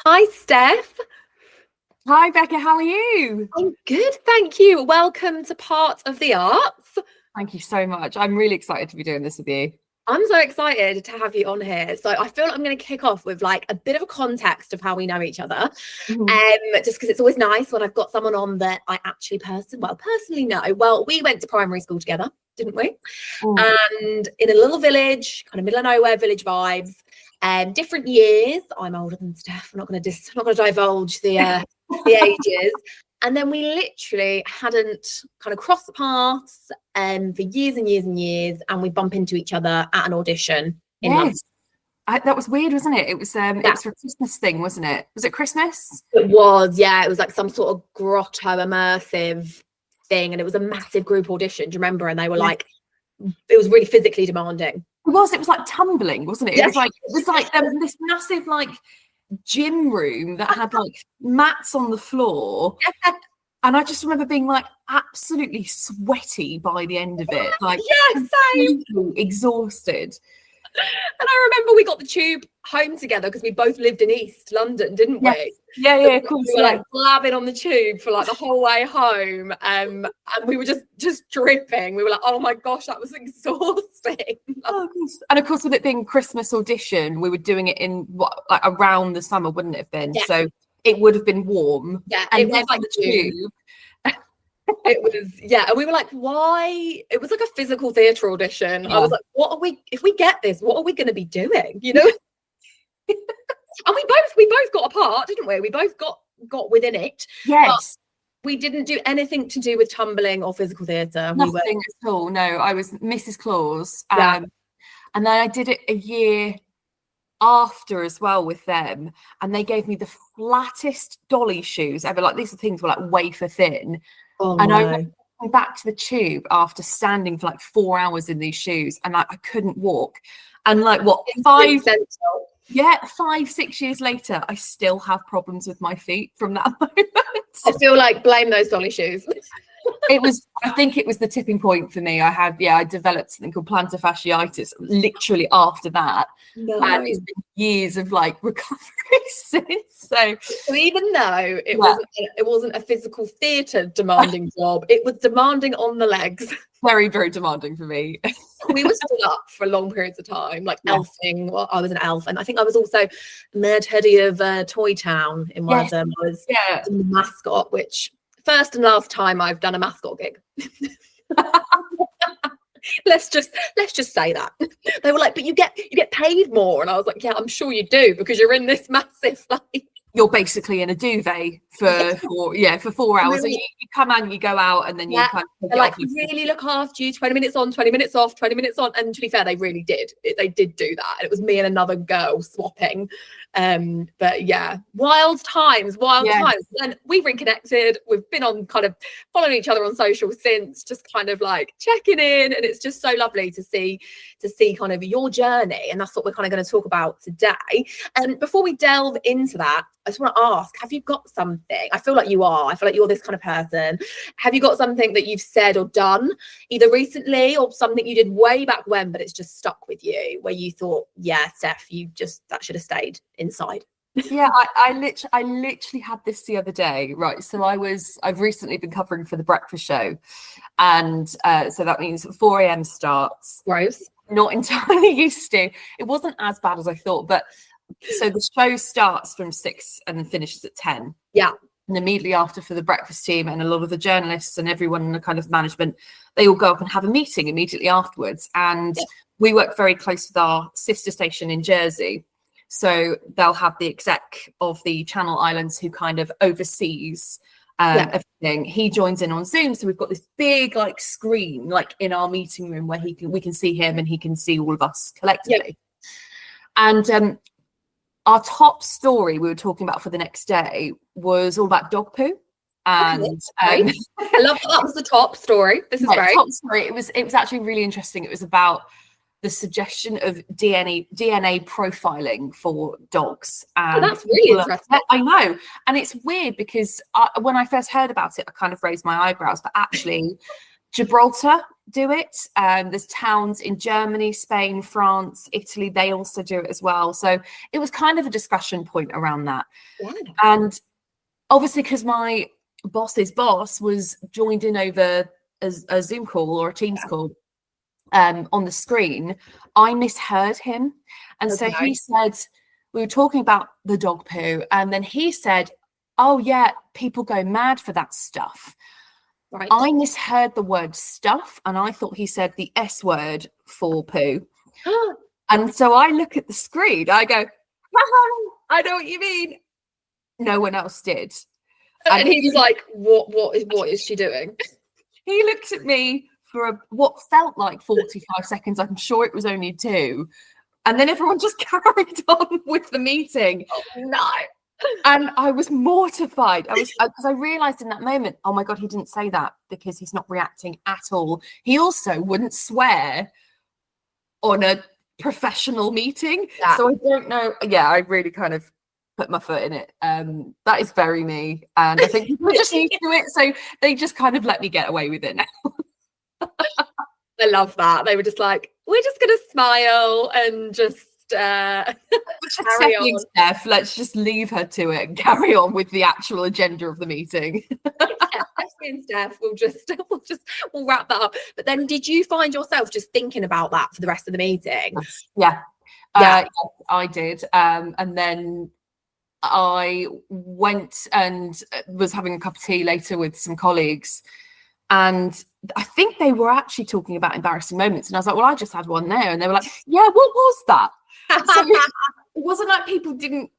Hi, Steph. Hi, Becca. How are you? I'm good, thank you. Welcome to Part of the Arts. Thank you so much. I'm really excited to be doing this with you. I'm so excited to have you on here. So I feel like I'm going to kick off with like a bit of a context of how we know each other. Mhm. Just because it's always nice when I've got someone on that I actually personally know. Well, we went to primary school together, didn't we? Mm. And in a little village, kind of middle of nowhere, village vibes. Different years. I'm older than Steph. I'm not going to divulge the ages. And then we literally hadn't kind of crossed paths for years and years and years, and we bump into each other at an audition in London. Yes. That was weird, wasn't it? It was for a Christmas thing, wasn't it? Was it Christmas? It was, yeah. It was like some sort of grotto immersive thing, and it was a massive group audition. Do you remember? And they were like, it was really physically demanding. It was like tumbling, wasn't it? Yes. It was like this massive like gym room that had like mats on the floor. And I just remember being like absolutely sweaty by the end of it, like same. exhausted. And I remember we got the tube home together because we both lived in East London, didn't we? Yes. Yeah, of course. We were like blabbing on the tube for like the whole way home, and we were just dripping. We were like, oh my gosh, that was exhausting. Oh, of course. And of course, with it being Christmas audition, we were doing it in like around the summer, wouldn't it have been? Yeah. So it would have been warm. Yeah, and it was like the tube. It was, yeah, and we were like, why? It was like a physical theatre audition. I was like, what are we, if we get this, what are we going to be doing, you know? And we both got a part, didn't we? We both got within it. Yes. We didn't do anything to do with tumbling or physical theatre. Nothing at all. No, I was Mrs. Claus. Yeah. And then I did it a year after as well with them, and they gave me the flattest dolly shoes ever. Like, these things were like wafer thin. Oh, and no. I went back to the tube after standing for like 4 hours in these shoes, and like I couldn't walk. And like 5-6 years later, I still have problems with my feet from that moment. I feel like blame those dolly shoes. I think it was the tipping point for me. I developed something called plantar fasciitis literally after that. No. And it's been years of like recovery since. So even though it wasn't a physical theatre demanding job, it was demanding on the legs. Very, very demanding for me. We were stood up for long periods of time, like elfing. Well, I was an elf, and I think I was also Mad Teddy of Toy Town in one of them. I was the mascot, which first and last time I've done a mascot gig. let's just say that. They were like, but you get paid more, and I was like, yeah, I'm sure you do, because you're in this massive like, you're basically in a duvet for 4 hours. Really? And you come and you go out, and then you kind of like really look after you. 20 minutes on, 20 minutes off, 20 minutes on. And to be fair, they really did. They did do that. And it was me and another girl swapping. But yeah, wild times. And we've reconnected. We've been on kind of following each other on social since, just kind of like checking in. And it's just so lovely to see kind of your journey. And that's what we're kind of going to talk about today. And before we delve into that, I just want to ask, have you got something? I feel like you are. I feel like you're this kind of person. Have you got something that you've said or done either recently or something you did way back when, but it's just stuck with you, where you thought, yeah, Steph, that should have stayed inside? Yeah, I literally had this the other day, right? So I've recently been covering for the breakfast show, and so that means 4 a.m. starts. Gross. Not entirely used to. It wasn't as bad as I thought, but so the show starts from 6 and then finishes at 10. Yeah. And immediately after, for the breakfast team and a lot of the journalists and everyone in the kind of management, they all go up and have a meeting immediately afterwards. And we work very close with our sister station in Jersey. So they'll have the exec of the Channel Islands who kind of oversees everything. He joins in on Zoom. So we've got this big like screen like in our meeting room where we can see him and he can see all of us collectively. And our top story we were talking about for the next day was all about dog poo. And I love that was the top story. This is great. Top story. It was actually really interesting. It was about the suggestion of DNA profiling for dogs. And that's really interesting. I know. And it's weird because when I first heard about it, I kind of raised my eyebrows, but actually Gibraltar do it. There's towns in Germany, Spain, France, Italy. They also do it as well. So it was kind of a discussion point around that. Yeah. And obviously, because my boss's boss was joined in over a Zoom call or a Teams call on the screen, I misheard him. And so he said, we were talking about the dog poo, and then he said, oh yeah, people go mad for that stuff. Right. I misheard the word stuff, and I thought he said the S word for poo. And so I look at the screen, I go, I know what you mean. No one else did. And he was like, what is she doing? He looked at me for what felt like 45 seconds. I'm sure it was only 2. And then everyone just carried on with the meeting. Oh, no. And I was mortified. Because I realized in that moment, oh my God, he didn't say that because he's not reacting at all. He also wouldn't swear on a professional meeting. Yeah. So I don't know. Yeah, I really kind of put my foot in it. That is very me. And I think people are just used to it. So they just kind of let me get away with it now. I love that. They were just like, we're just going to smile and just carry on. Steph, let's just leave her to it and carry on with the actual agenda of the meeting. And Steph, we'll wrap that up. But then did you find yourself just thinking about that for the rest of the meeting? Yeah. Yes, I did. And then I went and was having a cup of tea later with some colleagues, and I think they were actually talking about embarrassing moments. And I was like, well, I just had one there. And they were like, yeah, what was that? So it wasn't like people didn't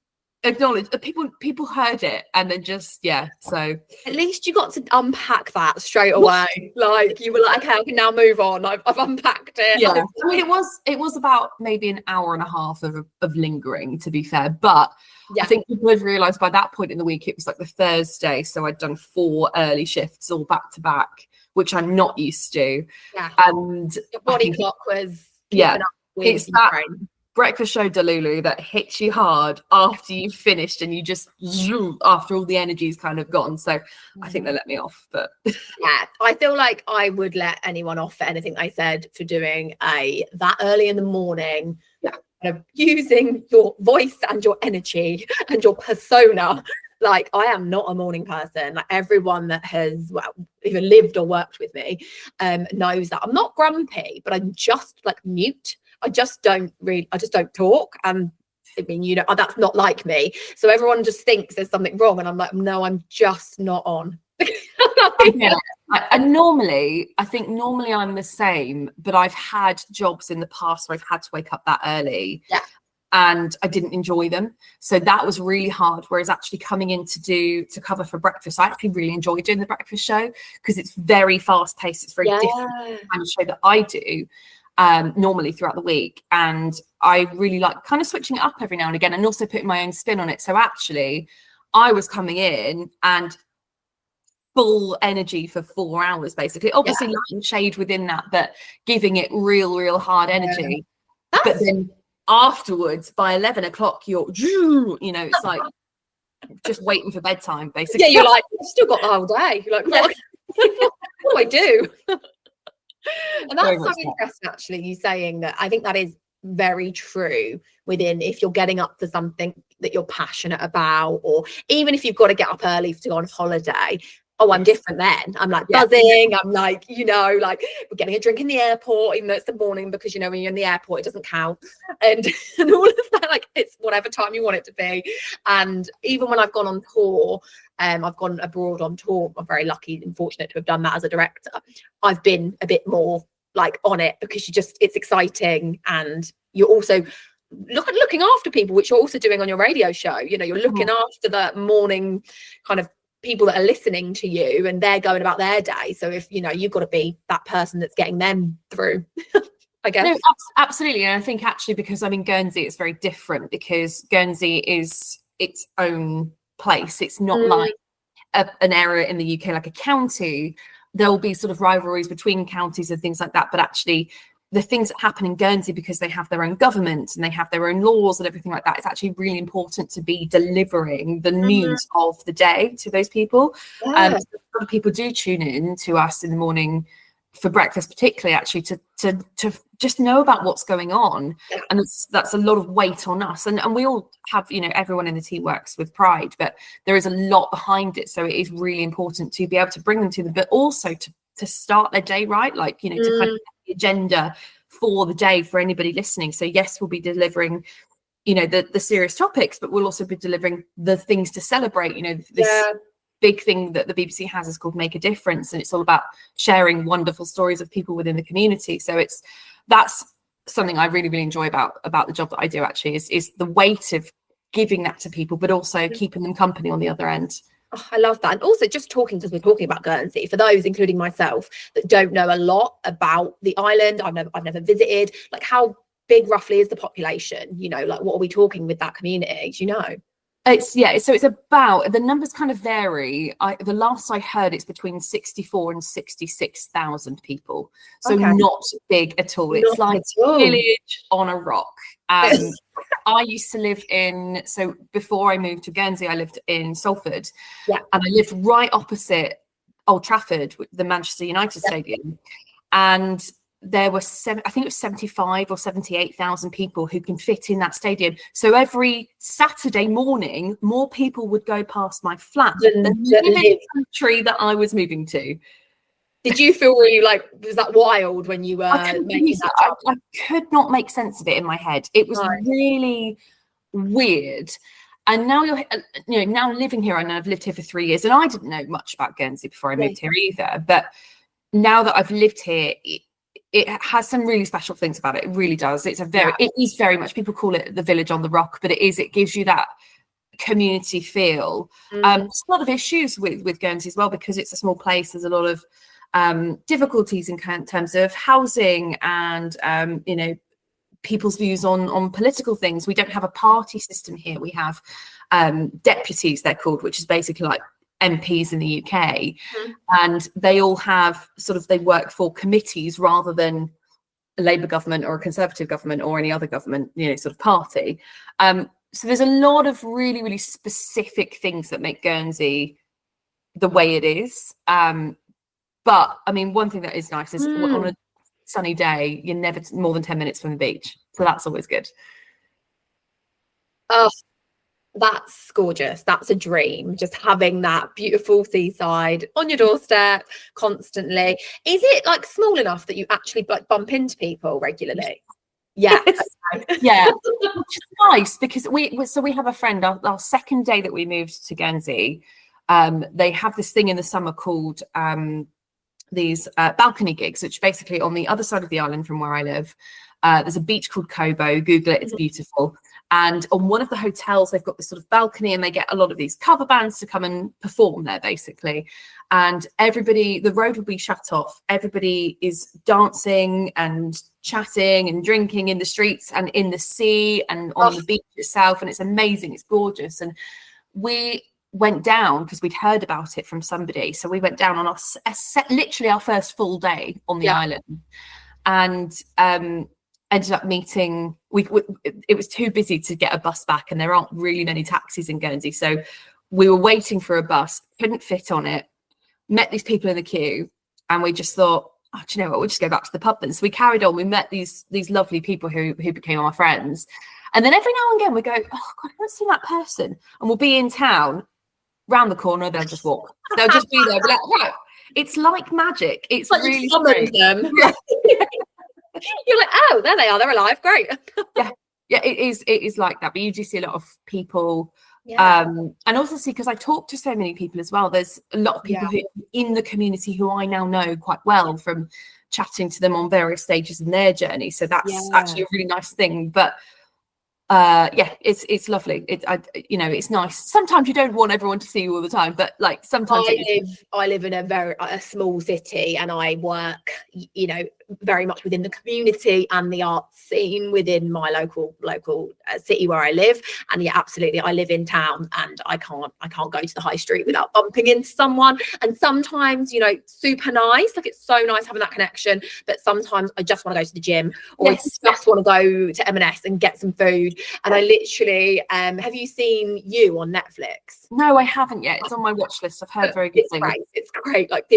acknowledge, people heard it and then just, so. At least you got to unpack that straight away. Like you were like, okay, I can now move on. I've unpacked it. Yeah. I mean, it was about maybe an hour and a half of lingering, to be fair. But I think people had realised by that point in the week, it was like the Thursday. So I'd done 4 early shifts all back to back, which I'm not used to. Yeah. And your body clock was it's that brain. Breakfast show Delulu that hits you hard after you've finished and you just after all the energy's kind of gone. So I think they let me off. But yeah, I feel like I would let anyone off for anything I said for doing that early in the morning. Kind of using your voice and your energy and your persona. Like, I am not a morning person. Like, everyone that has either lived or worked with me knows that I'm not grumpy, but I'm just like mute. I just don't talk. And I mean, that's not like me. So everyone just thinks there's something wrong. And I'm like, no, I'm just not on. And normally I'm the same, but I've had jobs in the past where I've had to wake up that early. Yeah. And I didn't enjoy them. So that was really hard. Whereas actually coming in to cover for breakfast, I actually really enjoy doing the breakfast show because it's very fast paced. It's very different kind of show that I do normally throughout the week. And I really like kind of switching it up every now and again and also putting my own spin on it. So actually I was coming in and full energy for 4 hours, basically. Obviously light and shade within that, but giving it real hard energy. But then afterwards, by 11 o'clock, it's like just waiting for bedtime, basically. Yeah, you're like, I've still got the whole day. You're like, what do I do? And that's so interesting, actually, you saying that. I think that is very true within, if you're getting up for something that you're passionate about, or even if you've got to get up early to go on holiday. Oh, I'm different then. I'm like buzzing. I'm like, like we're getting a drink in the airport, even though it's the morning, because, when you're in the airport, it doesn't count. And all of that, like, it's whatever time you want it to be. And even when I've gone on tour, I've gone abroad on tour. I'm very lucky and fortunate to have done that as a director. I've been a bit more like on it because it's exciting. And you're also looking after people, which you're also doing on your radio show. You're looking after the morning kind of people that are listening to you, and they're going about their day. So if you've got to be that person that's getting them through. I guess. No, absolutely. And I think actually, because I'm in Guernsey, it's very different because Guernsey is its own place. It's not like an area in the UK, like a county. There'll be sort of rivalries between counties and things like that, but actually the things that happen in Guernsey, because they have their own government and they have their own laws and everything like that, it's actually really important to be delivering the news of the day to those people. So a lot of people do tune in to us in the morning for breakfast, particularly actually to just know about what's going on. And that's a lot of weight on us, and we all have, you know, everyone in the team works with pride, but there is a lot behind it, so it is really important to be able to bring them to them, but also to start their day right, like, you know, to kind of set the agenda for the day for anybody listening. So yes, we'll be delivering, you know, the serious topics, but we'll also be delivering the things to celebrate. You know, this big thing that the BBC has is called Make a Difference, and it's all about sharing wonderful stories of people within the community. So that's something I really, really enjoy about the job that I do, actually, is the weight of giving that to people, but also keeping them company on the other end. Oh, I love that. And also just talking, because we're talking about Guernsey, for those, including myself, that don't know a lot about the island, I've never visited, like, how big roughly is the population? You know, like, what are we talking with that community? Do you know? So it's about, the numbers kind of vary. The last I heard, it's between 64 and 66,000 people. So not big at all. It's like a village on a rock. I used to live so before I moved to Guernsey, I lived in Salford, and I lived right opposite Old Trafford, the Manchester United Stadium. And there were I think it was 75 or 78,000 people who can fit in that stadium. So every Saturday morning, more people would go past my flat than the country that I was moving to. Did you feel really, like, was that wild when you were making that? I could not make sense of it in my head. It was really weird. And now now living here, and I've lived here for 3 years, and I didn't know much about Guernsey before I moved here either. But now that I've lived here, it has some really special things about it. It really does. It is very much, people call it the village on the rock, but it gives you that community feel. There's a lot of issues with Guernsey as well, because it's a small place. There's a lot of difficulties in terms of housing and you know, people's views on political things. We don't have a party system here. We have deputies, they're called, which is basically like MPs in the UK, and they all have they work for committees rather than a Labour government or a Conservative government or any other government, you know, sort of party. So there's a lot of really, really specific things that make Guernsey the way it is. But I mean, one thing that is nice is on a sunny day, you're never more than 10 minutes from the beach. So that's always good. Oh, that's gorgeous. That's a dream, just having that beautiful seaside on your doorstep constantly. Is it like small enough that you actually like bump into people regularly? Yeah. Yeah. Which is nice, because we have a friend, our second day that we moved to Guernsey, they have this thing in the summer called these balcony gigs, which basically on the other side of the island from where I live, there's a beach called Kobo. Google it, it's beautiful. And on one of the hotels, they've got this sort of balcony, and they get a lot of these cover bands to come and perform there, basically. And the road will be shut off. Everybody is dancing and chatting and drinking in the streets and in the sea and on the beach itself. And it's amazing. It's gorgeous. And we went down because we'd heard about it from somebody. So we went down on literally our first full day on the island, and ended up meeting, it was too busy to get a bus back, and there aren't really many taxis in Guernsey. So we were waiting for a bus, couldn't fit on it, met these people in the queue, and we just thought, oh, do you know what, we'll just go back to the pub then. So we carried on, we met these lovely people who became our friends. And then every now and again we go, oh God, I haven't seen that person. And we'll be in town, round the corner, they'll just walk. They'll just be there, be like, right. It's like magic. It's like really summoned them. You're like, oh, there they are, they're alive, great. Yeah, it is like that. But you do see a lot of people, and also see, because I talk to so many people as well, there's a lot of people who in the community who I now know quite well from chatting to them on various stages in their journey. So that's actually a really nice thing. But it's lovely. It's nice. Sometimes you don't want everyone to see you all the time, but like sometimes I live in a small city, and I work, you know, very much within the community and the arts scene within my local city where I live. And absolutely, I live in town, and I can't go to the high street without bumping into someone. And sometimes, you know, super nice, like it's so nice having that connection, but sometimes I just want to go to the gym, or I just want to go to M&S and get some food. And I literally have you seen You on Netflix? No, I haven't yet. It's on my watch list. I've heard very good things. It's great. Like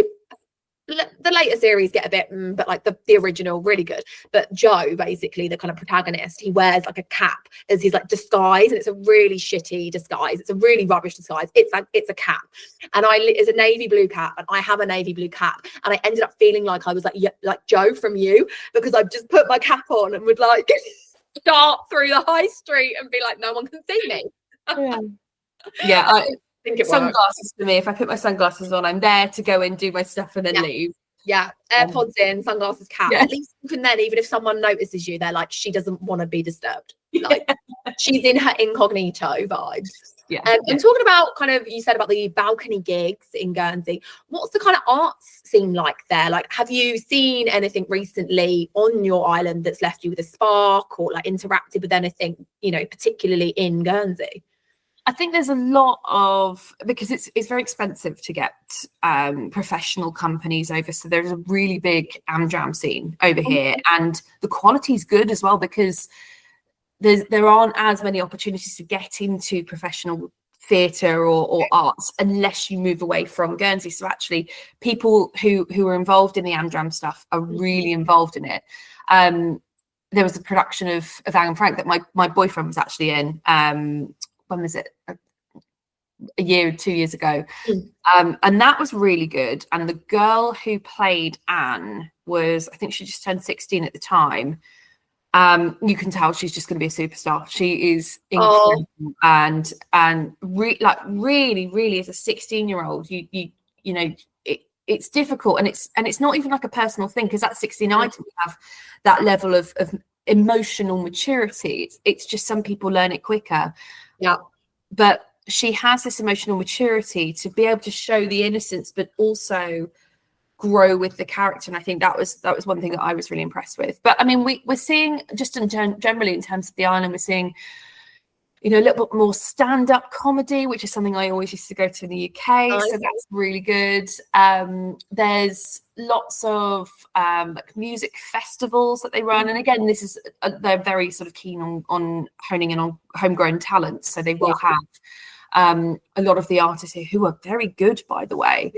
the later series get a bit, but like the original, really good. But Joe, basically the kind of protagonist, he wears like a cap as his like disguise, and it's a really shitty disguise. It's a really rubbish disguise. It's a cap, and it's a navy blue cap, and I have a navy blue cap, and I ended up feeling like I was like Joe from You, because I just put my cap on and would like dart through the high street and be like, no one can see me. Yeah, I think it sunglasses for me. If I put my sunglasses on, I'm there to go and do my stuff and then leave. Yeah, AirPods in, sunglasses, cap. At least you can then, even if someone notices you, they're like, she doesn't want to be disturbed. Like she's in her incognito vibes. And talking about kind of, you said about the balcony gigs in Guernsey, what's the kind of arts scene like there? Like, have you seen anything recently on your island that's left you with a spark, or like interacted with anything, you know, particularly in Guernsey? I think there's a lot of, because it's very expensive to get professional companies over. So there's a really big Amdram scene over here, and the quality is good as well, because there aren't as many opportunities to get into professional theatre or arts unless you move away from Guernsey. So actually people who are involved in the Amdram stuff are really involved in it. There was a production of Anne Frank that my boyfriend was actually in. When was it? A year or 2 years ago. And that was really good. And the girl who played Anne was, I think she just turned 16 at the time. You can tell she's just going to be a superstar. She is incredible. And really as a 16-year-old, you know, it's difficult, and it's not even like a personal thing, because at 16 I didn't have that level of emotional maturity. It's just some people learn it quicker. Yeah, but she has this emotional maturity to be able to show the innocence, but also grow with the character. And I think that was one thing that I was really impressed with. But I mean, we're seeing, just generally in terms of the island, we're seeing, you know, a little bit more stand-up comedy, which is something I always used to go to in the UK. So that's really good. There's lots of like music festivals that they run, and again, this is they're very sort of keen on honing in on homegrown talent. So they will have a lot of the artists here who are very good, by the way.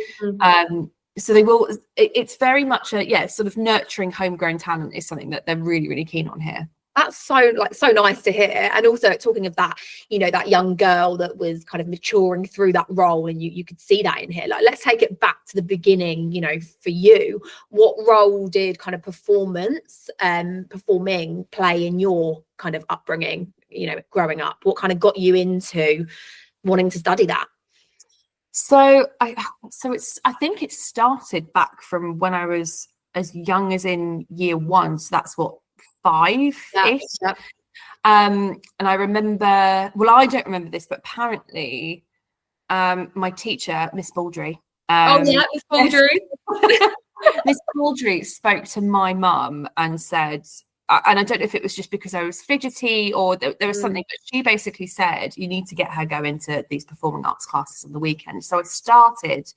So they will. It's very much sort of nurturing homegrown talent is something that they're really, really keen on here. That's so nice to hear. And also, talking of that, you know, that young girl that was kind of maturing through that role, and you could see that in here. Like, let's take it back to the beginning. You know, for you, what role did kind of performing play in your kind of upbringing, you know, growing up? What kind of got you into wanting to study that? So I think it started back from when I was as young as in year one. So that's what, 5-ish. And I remember, well, I don't remember this, but apparently my teacher, Miss Baldry. Miss Baldry. Miss Baldry spoke to my mum and said, and I don't know if it was just because I was fidgety or there was something, but she basically said, you need to get her going to these performing arts classes on the weekend. So I started,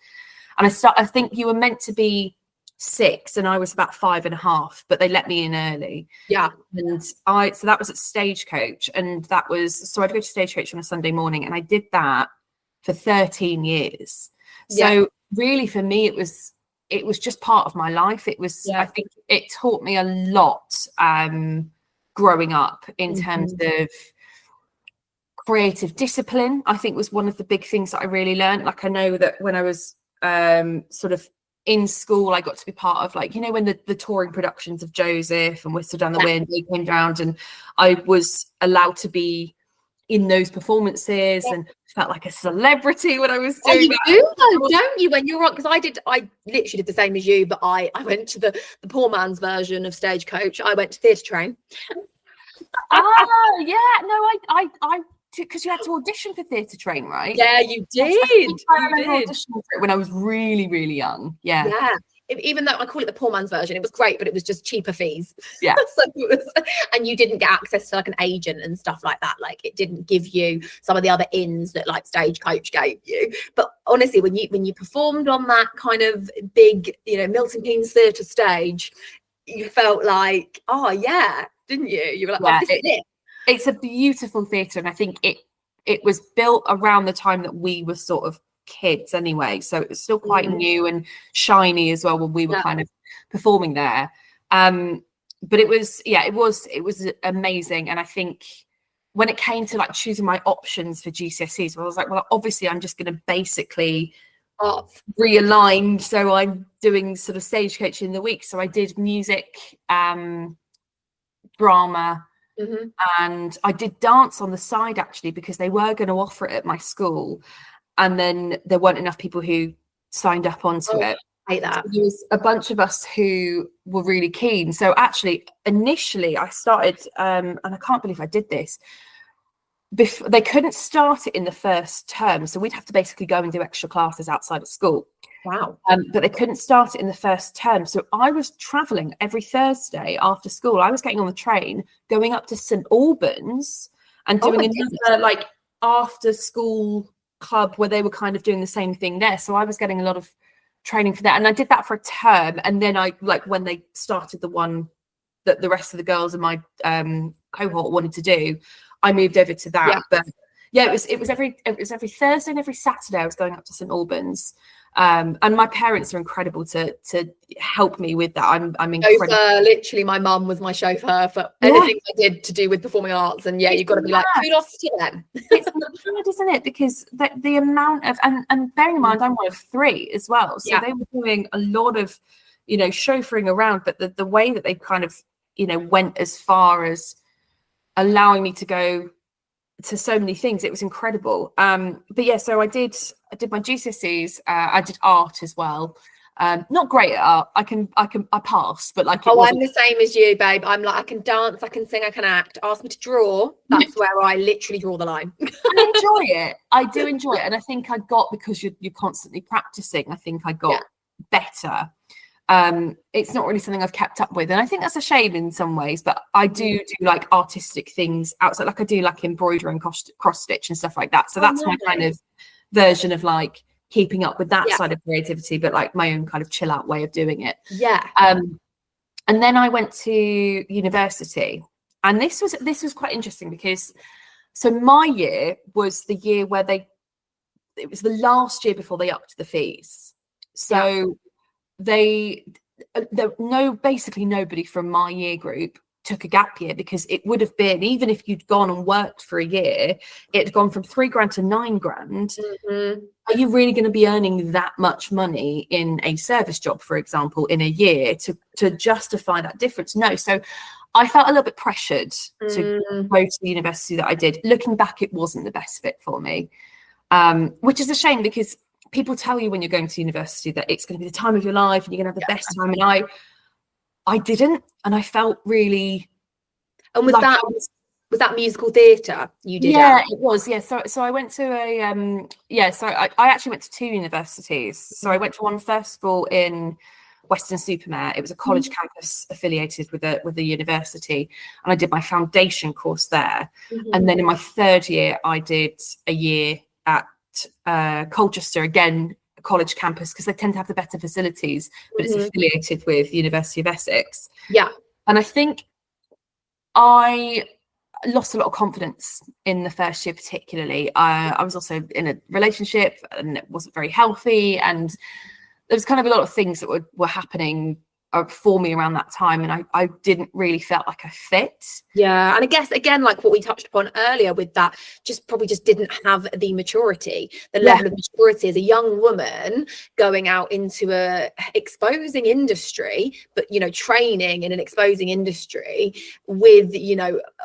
and I think you were meant to be 6 and I was about 5.5, but they let me in early. And so that was at Stagecoach, and so I'd go to Stagecoach on a Sunday morning, and I did that for 13 years. So really for me it was just part of my life. It was I think it taught me a lot growing up in terms of creative discipline. I think was one of the big things that I really learned. Like, I know that when I was sort of in school, I got to be part of, like, you know, when the touring productions of Joseph and Whistle Down the Wind, they came round, and I was allowed to be in those performances and felt like a celebrity when I was doing that. You do though, don't you? When you're on, because I literally did the same as you, but I went to the poor man's version of Stagecoach. I went to Theatre Train. I because you had to audition for Theatre Train, right? Yeah, you did. I remember auditioning for it when I was really, really young. Yeah. Even though I call it the poor man's version, it was great, but it was just cheaper fees. Yeah. And you didn't get access to like an agent and stuff like that. Like, it didn't give you some of the other ins that like Stagecoach gave you. But honestly, when you performed on that kind of big, you know, Milton Keynes Theatre stage, you felt like, oh yeah, didn't you? You were like, this is it. It's a beautiful theatre, and I think it was built around the time that we were sort of kids anyway, so it was still quite new and shiny as well when we were kind of performing there. But it was amazing. And I think when it came to like choosing my options for GCSEs, I was like, well, obviously I'm just going to basically realign. So I'm doing sort of stage coaching in the week. So I did music, drama, and I did dance on the side actually, because they were going to offer it at my school, and then there weren't enough people who signed up onto it. I hate that. So there was a bunch of us who were really keen. So actually, initially I started, and I can't believe I did this. They couldn't start it in the first term, so we'd have to basically go and do extra classes outside of school. Wow. But they couldn't start it in the first term, so I was traveling every Thursday after school. I was getting on the train, going up to St Albans and doing another like after school club where they were kind of doing the same thing there. So I was getting a lot of training for that, and I did that for a term. And then I, like, when they started the one that the rest of the girls in my cohort wanted to do, I moved over to that. But yeah, it was every Thursday and every Saturday I was going up to St Albans. And my parents are incredible to help me with that. I'm incredible. Chauffeur, literally, my mum was my chauffeur for anything I did to do with performing arts. And you've got to be like, kudos to them. It's hard, isn't it? Because the amount of, and bearing in mind I'm one of 3 as well, so they were doing a lot of, chauffeuring around, but the way that they kind of, went as far as allowing me to go to so many things, it was incredible. But yeah, so I did my GCSEs. I did art as well. Not great at art. I passed, but like, I'm the same as you, babe. I'm like, I can dance, I can sing, I can act. Ask me to draw, that's where I literally draw the line. I enjoy it. I do enjoy it, and I think I got, because you're constantly practicing, I think I got better. It's not really something I've kept up with, and I think that's a shame in some ways, but I do like artistic things outside, like I do like embroidery and cross stitch and stuff like that, so that's my kind of version of like keeping up with that side of creativity, but like my own kind of chill out way of doing it. And then I went to university, and this was quite interesting, because so my year was the year where it was the last year before they upped the fees, so basically nobody from my year group took a gap year, because it would have been, even if you'd gone and worked for a year, it had gone from £3,000 to £9,000. Are you really going to be earning that much money in a service job, for example, in a year to justify that difference? No. So I felt a little bit pressured to go to the university that I did. Looking back, it wasn't the best fit for me, which is a shame, because people tell you when you're going to university that it's going to be the time of your life and you're going to have the best time. And I didn't, and I felt really. And was like that musical theatre you did? Yeah, it was. Yeah, so I went to a So I actually went to 2 universities. So I went to one first of all in Weston-super-Mare. It was a college campus affiliated with a university, and I did my foundation course there. And then in my 3rd year, I did a year at Colchester, again a college campus, because they tend to have the better facilities, but it's affiliated with University of Essex. And I think I lost a lot of confidence in the first year, particularly. I was also in a relationship, and it wasn't very healthy, and there was kind of a lot of things that were happening for me around that time, and I didn't really felt like I fit. And I guess, again, like what we touched upon earlier with that, probably just didn't have the maturity, the level of maturity as a young woman going out into a exposing industry, but training in an exposing industry with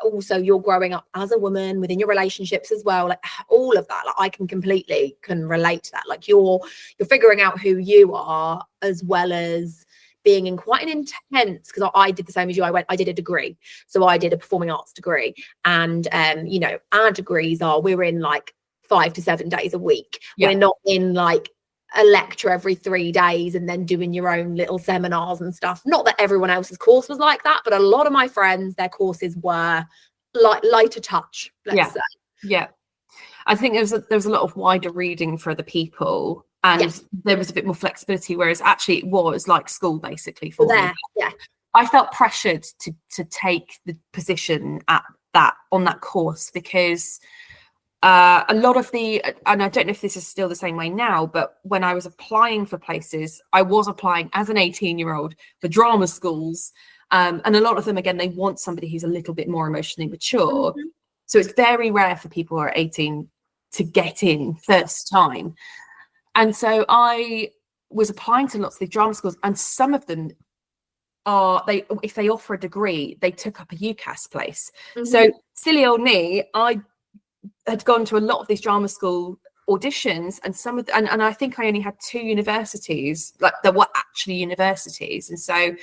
also you're growing up as a woman within your relationships as well, like all of that. Like I can relate to that. Like you're figuring out who you are, as well as being in quite an intense, because I did the same as you. I did a degree. So I did a performing arts degree. And, our degrees we're in like 5 to 7 days a week. We're not in like a lecture every 3 days and then doing your own little seminars and stuff. Not that everyone else's course was like that, but a lot of my friends, their courses were lighter touch, let's say. Yeah. I think there was a lot of wider reading for other people. And there was a bit more flexibility, whereas actually it was like school basically for me. I felt pressured to take the position on that course, because a lot of and I don't know if this is still the same way now, but when I was applying for places, I was applying as an 18-year-old for drama schools. And a lot of them, again, they want somebody who's a little bit more emotionally mature. Mm-hmm. So it's very rare for people who are 18 to get in first time. And so I was applying to lots of these drama schools, and some of them if they offer a degree, they took up a UCAS place. Mm-hmm. So silly old me, I had gone to a lot of these drama school auditions, and and I think I only had 2 universities, like there were actually universities. And so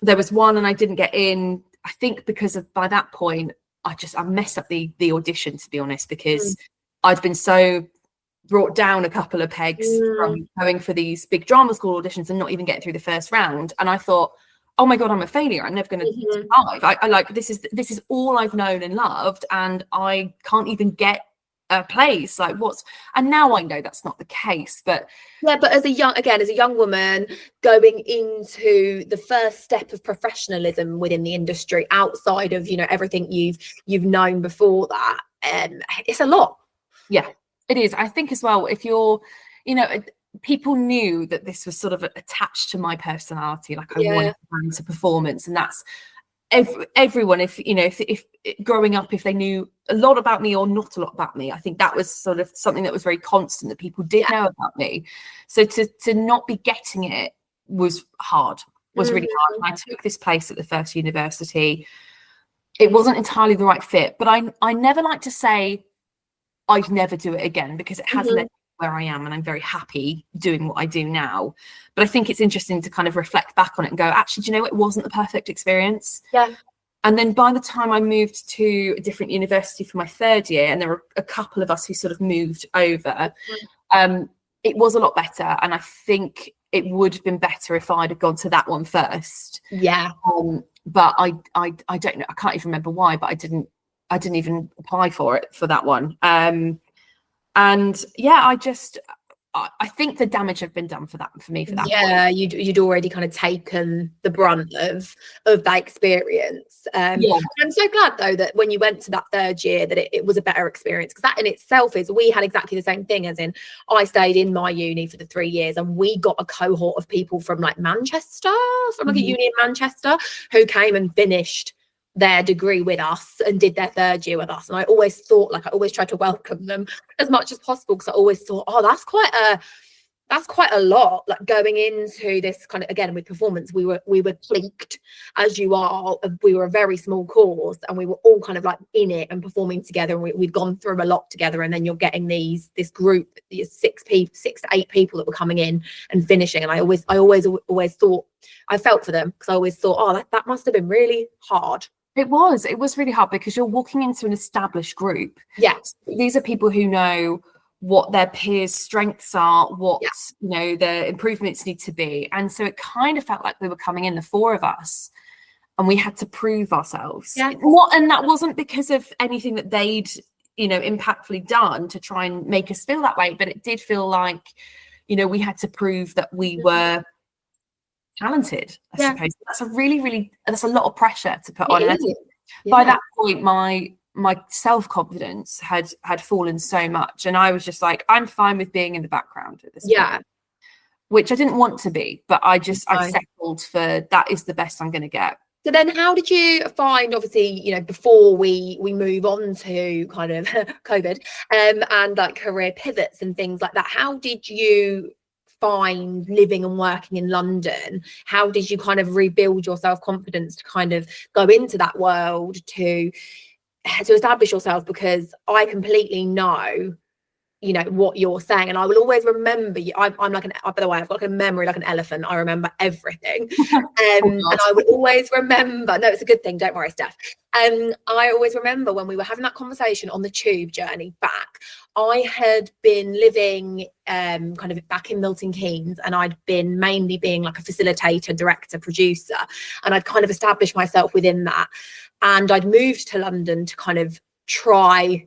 there was one and I didn't get in, I think because by that point, I messed up the audition, to be honest, because I'd been so brought down a couple of pegs from going for these big drama school auditions and not even getting through the first round. And I thought, oh my God, I'm a failure. I'm never going to survive. I like, this is all I've known and loved, and I can't even get a place. Like and now I know that's not the case, but but as a young woman going into the first step of professionalism within the industry, outside of, everything you've known before that, it's a lot. Yeah, it is. I think as well, if you're, people knew that this was sort of attached to my personality, like I wanted to go into performance, and that's everyone. If growing up, if they knew a lot about me or not a lot about me, I think that was sort of something that was very constant, that people did know about me. So to not be getting it was really hard. And I took this place at the first university. It wasn't entirely the right fit, but I never like to say I'd never do it again, because it has led me where I am, and I'm very happy doing what I do now. But I think it's interesting to kind of reflect back on it and go, actually, do you know what? It wasn't the perfect experience. Yeah. And then by the time I moved to a different university for my 3rd year, and there were a couple of us who sort of moved over, it was a lot better. And I think it would have been better if I'd have gone to that one first. Yeah. But I don't know. I can't even remember why, but I didn't even apply for that one. And yeah, I think the damage had been done for me for that point. You'd already kind of taken the brunt of that experience. I'm so glad though that when you went to that 3rd year that it was a better experience, because that in itself we had exactly the same thing, as in I stayed in my uni for the 3 years, and we got a cohort of people from like Manchester, from like a uni in Manchester, who came and finished their degree with us and did their 3rd year with us. And I always thought, I always tried to welcome them as much as possible, because I always thought, oh, that's quite a lot, like going into this kind of, again, with performance, we were cliqued as you are. We were a very small course, and we were all kind of like in it and performing together, and we'd gone through a lot together. And then you're getting this group, these 6 to 8 people that were coming in and finishing. And I always thought, I felt for them, because I always thought, oh, that must have been really hard. It was really hard, because you're walking into an established group. Yes. These are people who know what their peers' strengths are, what their improvements need to be. And so it kind of felt like we were coming in, the 4 of us, and we had to prove ourselves. Yeah. And that wasn't because of anything that they'd, impactfully done to try and make us feel that way, but it did feel like, we had to prove that we were talented, I suppose. That's that's a lot of pressure to put on. And I think by that point, my self-confidence had fallen so much, and I was just like, I'm fine with being in the background at this point, which I didn't want to be, but I settled for that is the best I'm going to get. So then how did you find, obviously, before we move on to kind of COVID and like career pivots and things like that, how did you find living and working in London? How did you kind of rebuild your self-confidence to kind of go into that world, to establish yourself? Because I completely know what you're saying, and I will always remember you. I'm like by the way, I've got like a memory like an elephant. I remember everything. And I would always remember, no, it's a good thing, don't worry, Steph. I always remember when we were having that conversation on the tube journey back, I had been living kind of back in Milton Keynes, and I'd been mainly being like a facilitator, director, producer, and I'd kind of established myself within that. And I'd moved to London to kind of try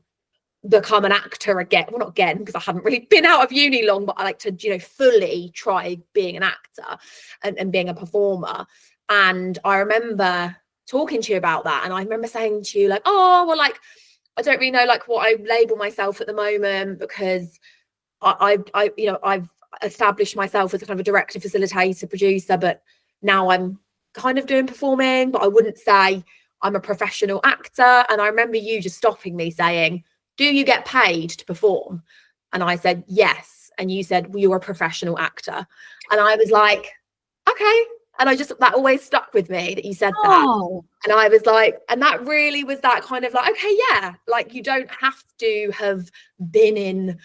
become an actor again. Well, not again, because I haven't really been out of uni long, but I like to, fully try being an actor and being a performer. And I remember talking to you about that, and I remember saying to you like, oh, well, like, don't really know like what I label myself at the moment, because I've established myself as a kind of a director, facilitator, producer, but now I'm kind of doing performing, but I wouldn't say I'm a professional actor. And I remember you just stopping me saying, do you get paid to perform? And I said, yes. And you said, well, you're a professional actor. And I was like, okay. And that always stuck with me that you said that. And I was like, and that really was that kind of like, okay, yeah, like you don't have to have been in,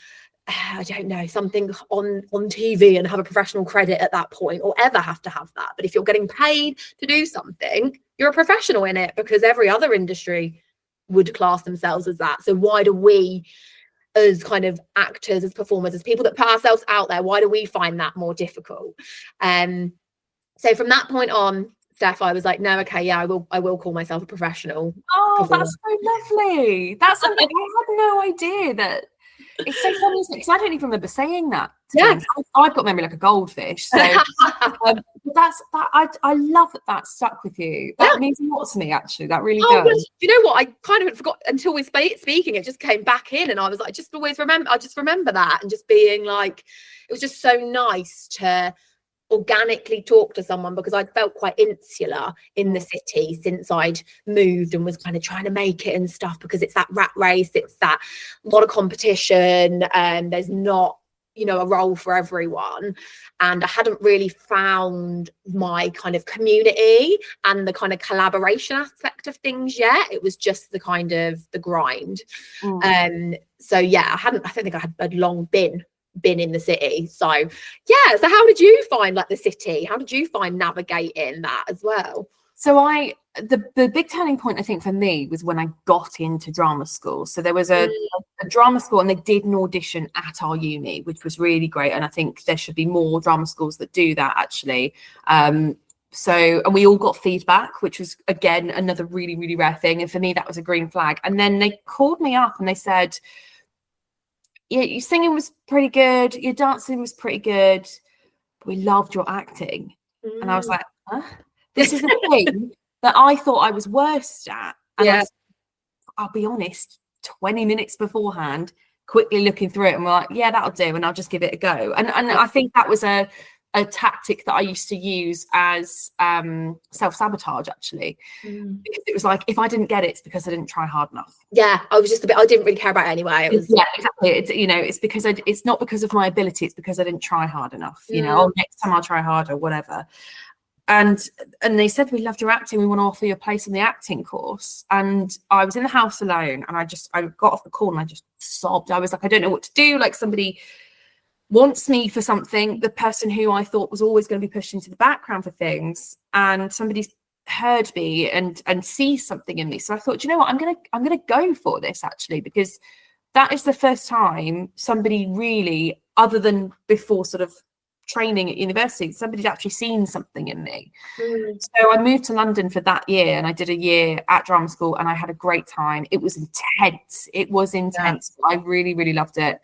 I don't know, something on TV and have a professional credit at that point, or ever have to have that. But if you're getting paid to do something, you're a professional in it, because every other industry would class themselves as that. So why do we, as kind of actors, as performers, as people that put ourselves out there, why do we find that more difficult? So from that point on, Steph, I was like, no, okay, yeah, I will call myself a professional. Oh, that's so lovely. That's something I had no idea that. It's so funny, isn't it? Because I don't even remember saying that. Yeah, I've got memory like a goldfish. So I love that stuck with you. That means a lot to me, actually. That really does. Well, you know what? I kind of forgot until we speaking. It just came back in, and I was like, I just remember that, and just being like, it was just so nice to organically talk to someone, because I'd felt quite insular in the city since I'd moved and was kind of trying to make it and stuff, because it's that rat race, it's that lot of competition, and there's not, a role for everyone. And I hadn't really found my kind of community and the kind of collaboration aspect of things yet. It was just the kind of the grind. So yeah, I don't think I'd long been in the city. So yeah, so how did you find like the city? How did you find navigating that as well? So the big turning point, I think, for me was when I got into drama school. So there was a drama school, and they did an audition at our uni, which was really great. And I think there should be more drama schools that do that, actually. And we all got feedback, which was, again, another really, really rare thing. And for me, that was a green flag. And then they called me up and they said, yeah, your singing was pretty good, your dancing was pretty good, but we loved your acting. And I was like, huh? This is a thing that I thought I was worst at. And I'll be honest, 20 minutes beforehand, quickly looking through it, and we're like, yeah, that'll do, and I'll just give it a go. And I think that was a tactic that I used to use as self-sabotage, actually, because it was like, if I didn't get it, it's because I didn't try hard enough. Yeah, I didn't really care about it anyway. It was exactly. It's because it's not because of my ability, it's because I didn't try hard enough. Next time I'll try harder, whatever. And they said, we loved your acting, we want to offer you a place on the acting course. And I was in the house alone, and I got off the call and I just sobbed. I was like, I don't know what to do. Like, somebody wants me for something, the person who I thought was always going to be pushed into the background for things, and somebody's heard me and sees something in me. So I thought, you know what, I'm gonna go for this, actually, because that is the first time somebody really, other than before sort of training at university, somebody's actually seen something in me. So I moved to London for that year, and I did a year at drama school, and I had a great time. It was intense. I really, really loved it.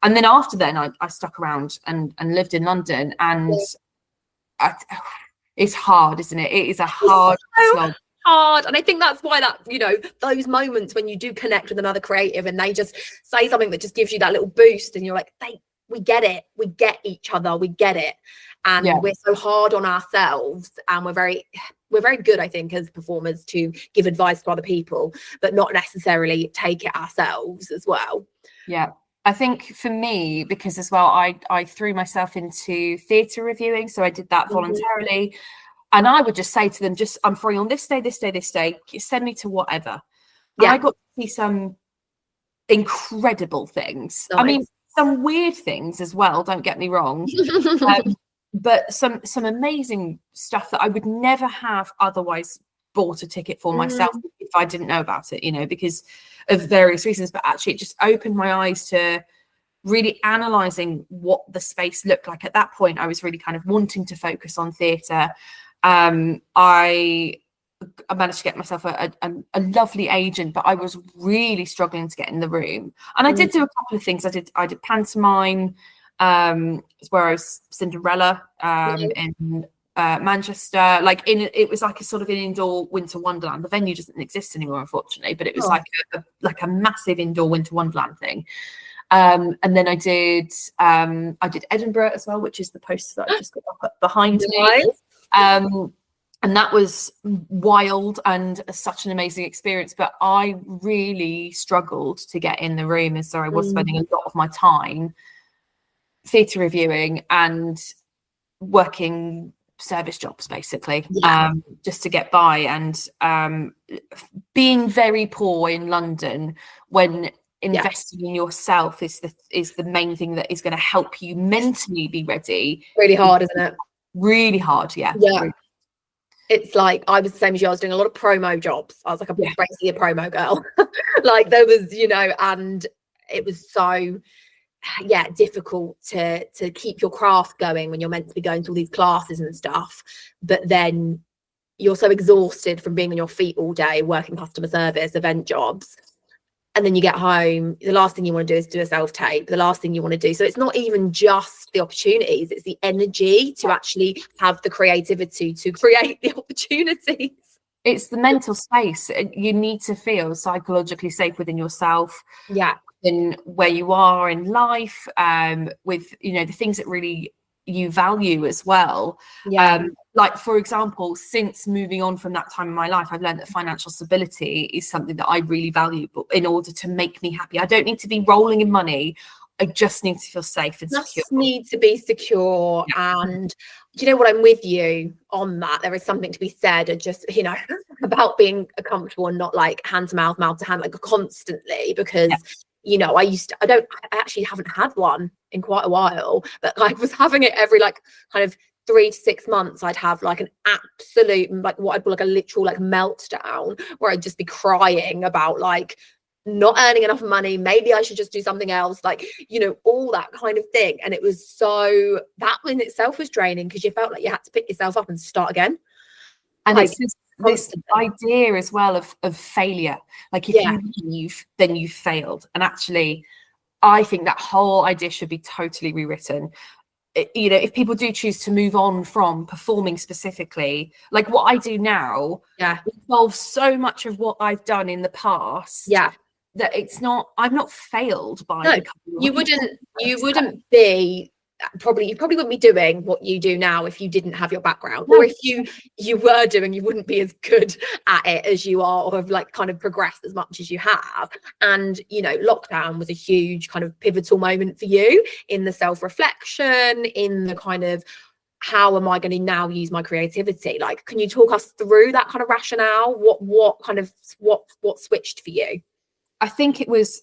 And then after then, I stuck around and lived in London, and it's hard, isn't it? It is a hard slog. Hard. And I think that's why those moments when you do connect with another creative and they just say something that just gives you that little boost, and you're like, we get it, we get each other, we get it. And we're so hard on ourselves, and we're very good, I think, as performers, to give advice to other people, but not necessarily take it ourselves as well. Yeah. I think for me, because as well, I threw myself into theatre reviewing. So I did that voluntarily. And I would just say to them, I'm free on this day, this day, this day, send me to whatever. Yeah. And I got to see some incredible things. Nice. I mean, some weird things as well, don't get me wrong. But some amazing stuff that I would never have otherwise bought a ticket for myself if I didn't know about it, because of various reasons. But actually, it just opened my eyes to really analysing what the space looked like. At that point, I was really kind of wanting to focus on theatre. I managed to get myself a lovely agent, but I was really struggling to get in the room. And I did do a couple of things. I did pantomime, where I was Cinderella in Manchester. Like it was like a sort of an indoor winter wonderland. The venue doesn't exist anymore, unfortunately, but it was like a massive indoor winter wonderland thing. And then I did Edinburgh as well, which is the poster that I just got up behind me. And that was wild and such an amazing experience. But I really struggled to get in the room, and so I was spending a lot of my time theatre reviewing and working service jobs, basically, just to get by. And being very poor in London, when investing in yourself is the main thing that is going to help you mentally be ready. Really hard, isn't it? Really hard, yeah. It's like I was the same as you. I was doing a lot of promo jobs. I was like basically a promo girl. Like there was, and it was so difficult to keep your craft going when you're meant to be going to all these classes and stuff, but then you're so exhausted from being on your feet all day working customer service event jobs, and then you get home, the last thing you want to do is do a self-tape, the last thing you want to do. So it's not even just the opportunities, it's the energy to actually have the creativity to create the opportunities. It's the mental space. You need to feel psychologically safe within yourself, in where you are in life, with the things that really you value as well. Like, for example, since moving on from that time in my life, I've learned that financial stability is something that I really value, but in order to make me happy, I don't need to be rolling in money. I just need to feel safe and secure. Just need to be secure. And do you know what, I'm with you on that. There is something to be said, just about being comfortable and not like hand to mouth to hand, like constantly, because I actually haven't had one in quite a while, but I was having it every like kind of 3 to 6 months. I'd have like an absolute, like what I'd call like a literal like meltdown, where I'd just be crying about like not earning enough money, maybe I should just do something else, like all that kind of thing. And it was so, that in itself was draining, because you felt like you had to pick yourself up and start again. And like, it's this idea as well of failure, like if you leave, then you've failed. And actually I think that whole idea should be totally rewritten. If people do choose to move on from performing specifically, like what I do now involves so much of what I've done in the past, that it's not, I've not failed by you wouldn't be you probably wouldn't be doing what you do now if you didn't have your background, or if you were doing, you wouldn't be as good at it as you are, or have like kind of progressed as much as you have. And lockdown was a huge kind of pivotal moment for you in the self-reflection, in the kind of, how am I going to now use my creativity? Like, can you talk us through that kind of rationale? What switched for you? I think it was,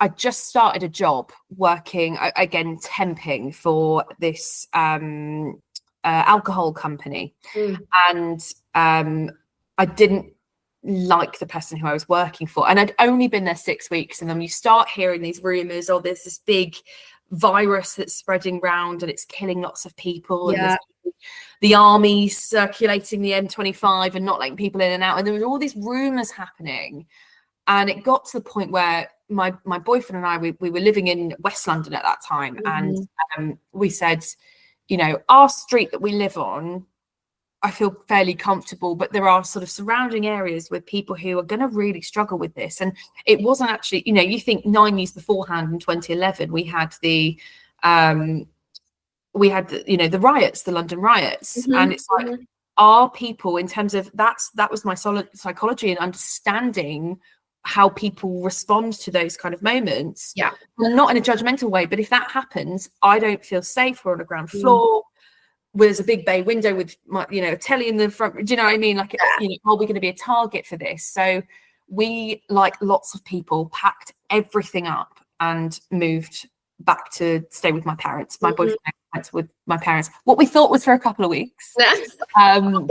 I just started a job working, again, temping for this alcohol company. And I didn't like the person who I was working for. And I'd only been there 6 weeks. And then you start hearing these rumours, there's this big virus that's spreading around and it's killing lots of people. And there's the army circulating the M25 and not letting people in and out. And there was all these rumours happening. And it got to the point where my boyfriend and I, we were living in West London at that time. And we said, our street that we live on, I feel fairly comfortable, but there are sort of surrounding areas with people who are going to really struggle with this. And it wasn't actually, you think 9 years beforehand in 2011, we had the riots, the London riots. And it's like, are people, in terms of that was my solid psychology and understanding how people respond to those kind of moments. Not in a judgmental way, but if that happens, I don't feel safe. We're on a ground floor, where there's a big bay window with my, a telly in the front. Do you know what I mean? Like, are we going to be a target for this? So we, like lots of people, packed everything up and moved back to stay with my parents. My boyfriend went with my parents, what we thought was for a couple of weeks. I feel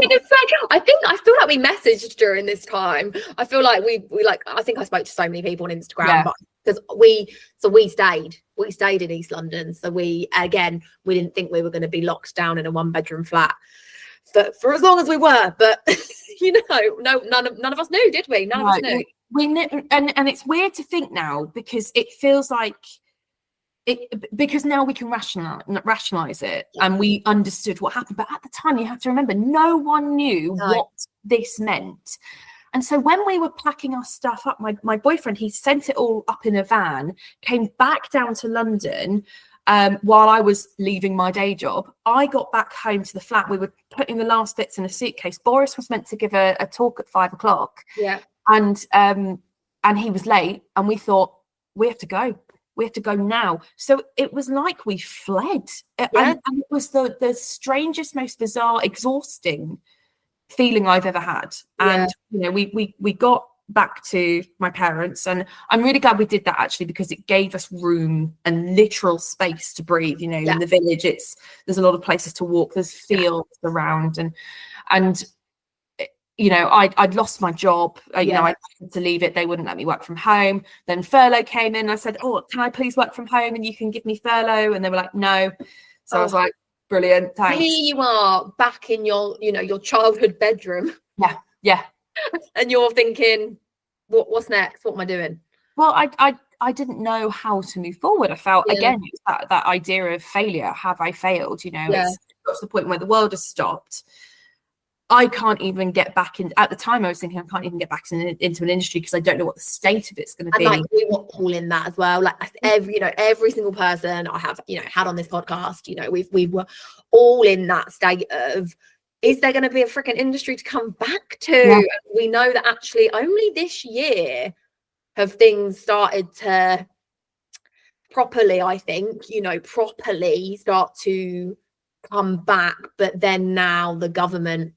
like we messaged during this time. I feel like we I think I spoke to so many people on Instagram, because we stayed in East London. So we didn't think we were going to be locked down in a 1-bedroom flat for as long as we were, but none of us knew, did we? None of us knew. We knew, and it's weird to think now, because it feels like because now we can rationalize it, and we understood what happened. But at the time, you have to remember, no one knew what this meant. And so when we were packing our stuff up, my boyfriend, he sent it all up in a van, came back down to London while I was leaving my day job. I got back home to the flat. We were putting the last bits in a suitcase. Boris was meant to give a talk at 5 o'clock. Yeah. And he was late, and we thought, we have to go. We have to go now. So it was like we fled. And it was the strangest, most bizarre, exhausting feeling I've ever had. And you know, we got back to my parents, and I'm really glad we did that, actually, because it gave us room and literal space to breathe. You know, in the village, there's a lot of places to walk, there's fields around, and you know, I'd lost my job. You know, I had to leave it. They wouldn't let me work from home. Then furlough came in. I said, oh, can I please work from home and you can give me furlough? And they were like, no. So I was like, brilliant, thanks. Here you are back in your, you know, your childhood bedroom. Yeah. And you're thinking, what's next? What am I doing? Well, I didn't know how to move forward. I felt, again, it's that idea of failure. Have I failed? You know, it's got to the point where the world has stopped. I can't even get back in. At the time, I was thinking I can't even get back into an industry because I don't know what the state of it's going to be. And like, we were all in that as well. Like every single person I have, you know, had on this podcast, you know, we were all in that state of, is there going to be a freaking industry to come back to? Yeah. We know that actually only this year have things started to properly, I think, you know, properly start to come back. But then now the government,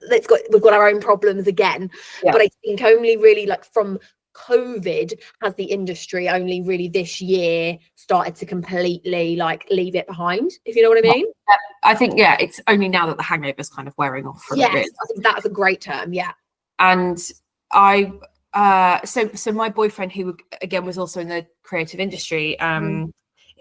we've got our own problems again. But I think only really, like, from COVID has the industry only really this year started to completely, like, leave it behind, if you know what I mean. I think it's only now that the hangover's kind of wearing off from it. I think that's a great term. And I so my boyfriend, who again was also in the creative industry,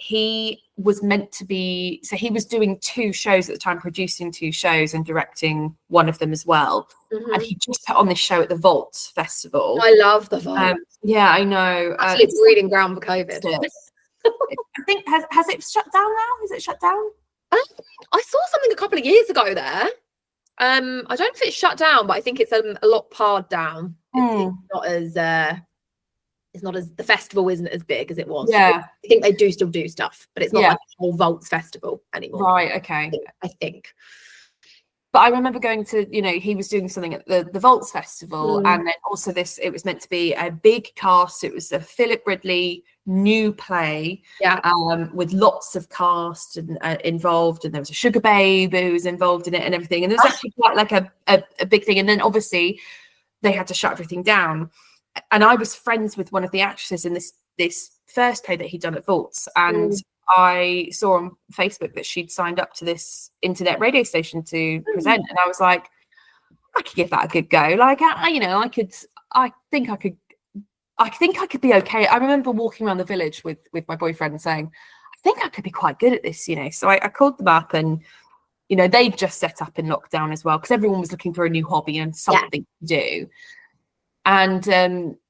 he was meant to be, so he was doing 2 shows at the time, producing 2 shows and directing one of them as well. And he just put on this show at the Vault Festival. I love the Vault. Yeah, I know. Actually, it's breeding ground for COVID. I think, has it shut down now? Is it shut down? I saw something a couple of years ago there. I don't know if it's shut down, but I think it's a lot pared down. It's not as the festival isn't as big as it was. I think they do still do stuff, but it's not like the whole Vaults festival anymore. Right, okay. I think. But I remember going to, you know, he was doing something at the Vaults Festival, and then also it was meant to be a big cast. It was a Philip Ridley new play, with lots of cast and involved, and there was a sugar babe who was involved in it and everything. And it was actually quite like a big thing. And then obviously they had to shut everything down. And I was friends with one of the actresses in this first play that he'd done at Vaults, and I saw on Facebook that she'd signed up to this internet radio station to present, and I was like, I could give that a good go. Like, I think I could be okay. I remember walking around the village with my boyfriend and saying, I think I could be quite good at this, you know. So I called them up, and you know, they'd just set up in lockdown as well, because everyone was looking for a new hobby and something to do. And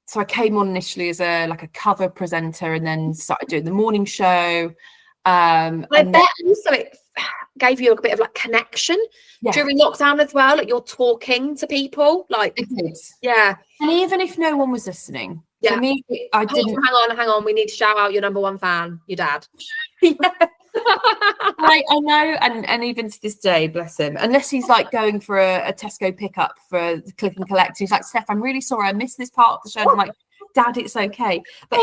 so I came on initially as a cover presenter, and then started doing the morning show. I bet also it gave you a bit of like connection during lockdown as well. Like, you're talking to people, like, and even if no one was listening, for me, I didn't. Hang on. We need to shout out your number 1 fan, your dad. I know, and even to this day, bless him, unless he's like going for a Tesco pickup for the click and collect, he's like, Steph, I'm really sorry I missed this part of the show. And I'm like, Dad, it's okay. But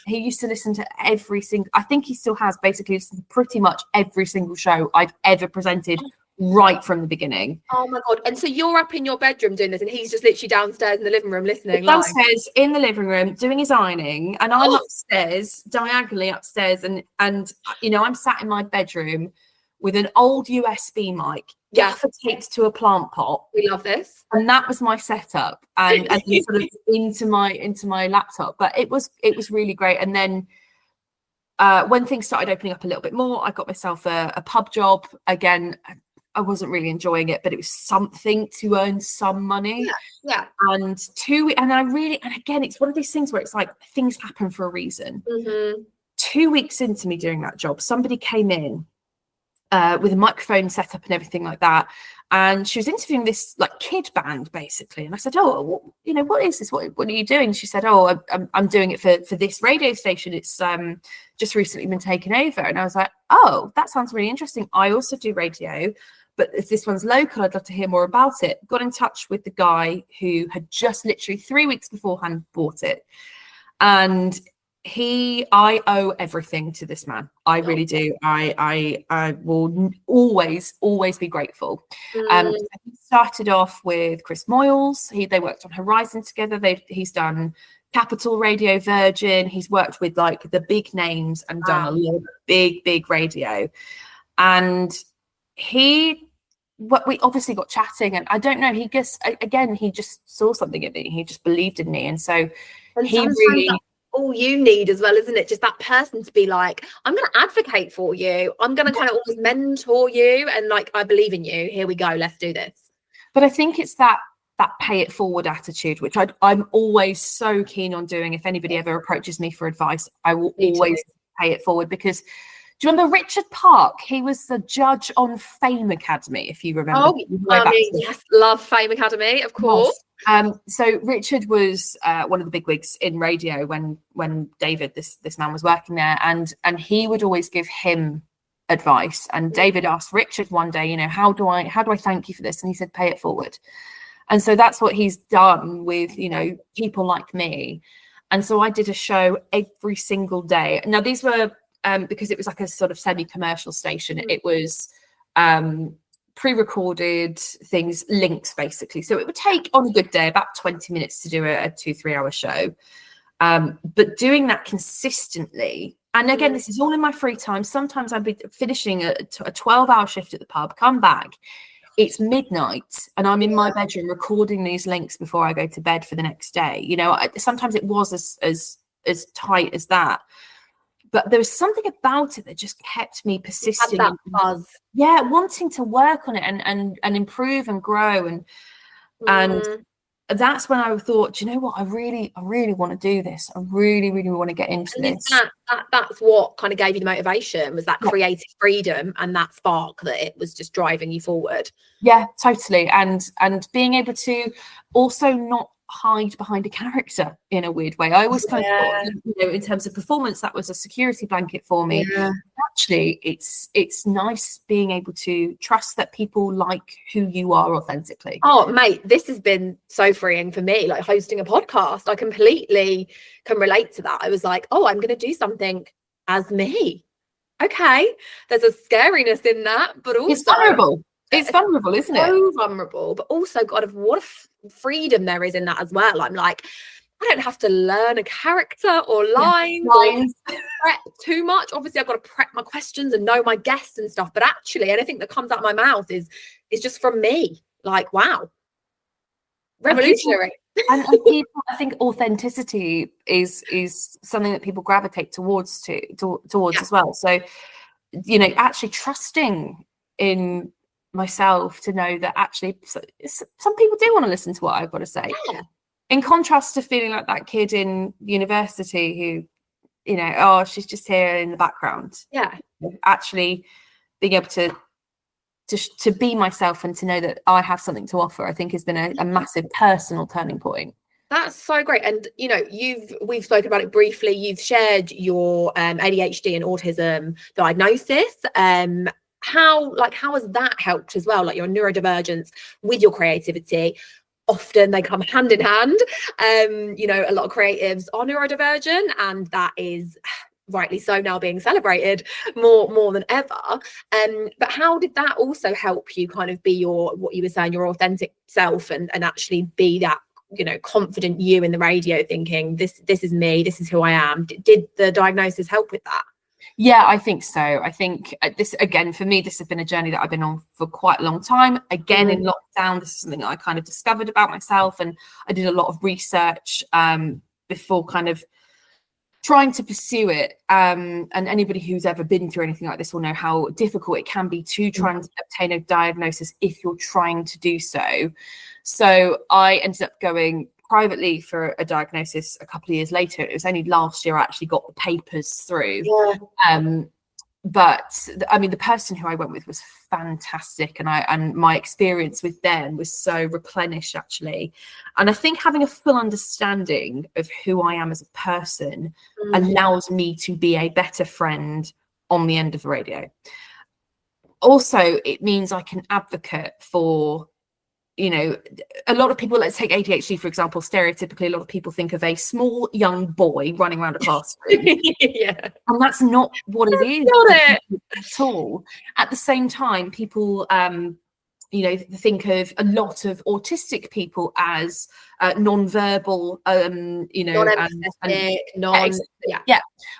he used to listen to every single, I think he still has, basically pretty much every single show I've ever presented right from the beginning. Oh my God. And so you're up in your bedroom doing this, and he's just literally downstairs in the living room listening. Downstairs in the living room doing his ironing, and I'm upstairs, diagonally upstairs, and you know, I'm sat in my bedroom with an old USB mic gaffer taped to a plant pot. We love this. And that was my setup, and sort of into my laptop. But it was really great. And then when things started opening up a little bit more, I got myself a pub job again. I wasn't really enjoying it, but it was something to earn some money. Yeah. And again, it's one of these things where it's like things happen for a reason. 2 weeks into me doing that job, somebody came in with a microphone set up and everything like that. And she was interviewing this like kid band basically. And I said, oh, what is this? What are you doing? She said, oh, I'm doing it for this radio station. It's just recently been taken over. And I was like, oh, that sounds really interesting. I also do radio, but if this one's local, I'd love to hear more about it. Got in touch with the guy who had just literally 3 weeks beforehand bought it. And I owe everything to this man. I really do. I will always be grateful. He started off with Chris Moyles. They worked on Horizon together. He's done Capital Radio, Virgin. He's worked with like the big names and done a lot of big radio. And we obviously got chatting, and I don't know, he just saw something in me. He just believed in me. And so he really, all you need as well, isn't it? Just that person to be like, I'm going to advocate for you. I'm going to kind of always mentor you. And like, I believe in you. Here we go. Let's do this. But I think it's that pay it forward attitude, which I'm always so keen on doing. If anybody ever approaches me for advice, I will always pay it forward. Because do you remember Richard Park? He was the judge on Fame Academy, if you remember. Oh, yes, love Fame Academy, of course. So Richard was one of the bigwigs in radio when David, this man, was working there, and he would always give him advice. And David asked Richard one day, how do I thank you for this? And he said, pay it forward. And so that's what he's done with people like me. And so I did a show every single day. Now these were because it was like a sort of semi-commercial station. It was pre-recorded things, links basically. So it would take on a good day about 20 minutes to do a 2-3 hour show. But doing that consistently, and again, this is all in my free time. Sometimes I'd be finishing a 12-hour shift at the pub, come back, it's midnight, and I'm in my bedroom recording these links before I go to bed for the next day. Sometimes it was as tight as that. But there was something about it that just kept me persisting. That buzz. Yeah, wanting to work on it and improve and grow. And that's when I thought, do you know what? I really want to do this. I really want to get into this. That's what kind of gave you the motivation, was that creative freedom and that spark that it was just driving you forward. Yeah, totally. And being able to also not hide behind a character in a weird way. I always kind of thought, in terms of performance, that was a security blanket for me. Actually, it's nice being able to trust that people like who you are authentically. Oh mate, this has been so freeing for me, like hosting a podcast. I completely can relate to that. I was like, oh, I'm going to do something as me. Okay, there's a scariness in that, but also it's vulnerable. It's vulnerable, isn't it? So vulnerable, but also, God, of what freedom there is in that as well. I'm like, I don't have to learn a character or lines. Or prep too much. Obviously, I've got to prep my questions and know my guests and stuff. But actually, anything that comes out of my mouth is just from me. Like, wow, revolutionary. And people, I think authenticity is something that people gravitate towards as well. So, actually trusting in myself to know that actually some people do want to listen to what I've got to say. In contrast to feeling like that kid in university who, she's just here in the background. Actually being able to be myself and to know that I have something to offer, I think has been a massive personal turning point. That's so great. And we've spoken about it briefly. You've shared your ADHD and autism diagnosis. How has that helped as well? Like your neurodivergence with your creativity, often they come hand in hand. A lot of creatives are neurodivergent, and that is rightly so now being celebrated more than ever. But how did that also help you kind of be what you were saying, your authentic self, and actually be that confident you in the radio, thinking this is me, this is who I am? Did the diagnosis help with that? Yeah, I think so. I think this, again, for me, this has been a journey that I've been on for quite a long time. Again, in lockdown, this is something that I kind of discovered about myself, and I did a lot of research before kind of trying to pursue it, and anybody who's ever been through anything like this will know how difficult it can be to try and obtain a diagnosis if you're trying to do so. So I ended up going privately for a diagnosis a couple of years later. It was only last year I actually got the papers through. But I mean, the person who I went with was fantastic, and my experience with them was so replenished, actually. And I think having a full understanding of who I am as a person allows me to be a better friend on the end of the radio. Also, it means I can advocate for, you know, a lot of people, let's take ADHD, for example, stereotypically, a lot of people think of a small young boy running around a classroom. And that's not what it is at all. At the same time, people, you know, think of a lot of autistic people as non-verbal, you know,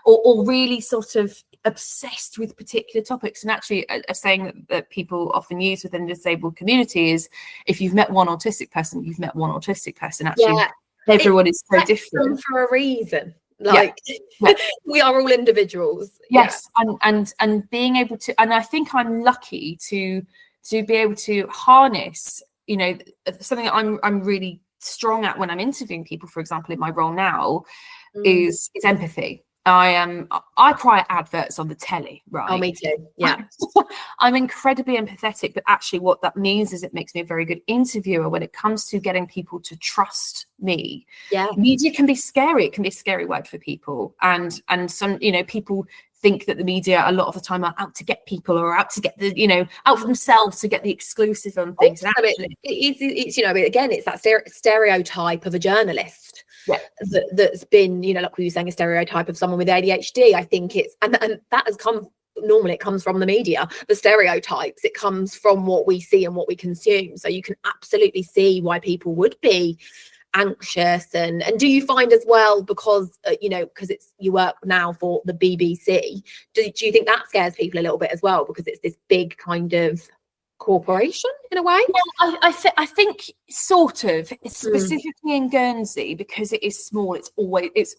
or really sort of obsessed with particular topics. And actually a saying that people often use within the disabled community is, if you've met one autistic person, you've met one autistic person. Actually, everyone is so different for a reason. Like we are all individuals. And being able to, and I think I'm lucky to be able to harness, you know, something that I'm really strong at when I'm interviewing people, for example, in my role now, is empathy. I cry at adverts on the telly, right? Oh, me too. Yeah. I'm incredibly empathetic, but actually what that means is it makes me a very good interviewer when it comes to getting people to trust me. Yeah. Media can be scary. It can be a scary word for people. And some, you know, people think that the media a lot of the time are out to get people, or out to get the, you know, out for themselves to get the exclusive on things. Also, it's, you know, again, it's that stereotype of a journalist. That's been, you know, like we were saying, a stereotype of someone with ADHD. I think it's, and that has come, normally it comes from the media, the stereotypes. It comes from what we see and what we consume. So you can absolutely see why people would be anxious. And do you find as well, because you know, because it's, you work now for the BBC, do you think that scares people a little bit as well, because it's this big kind of corporation in a way? Well, I think sort of, specifically in Guernsey, because it is small, it's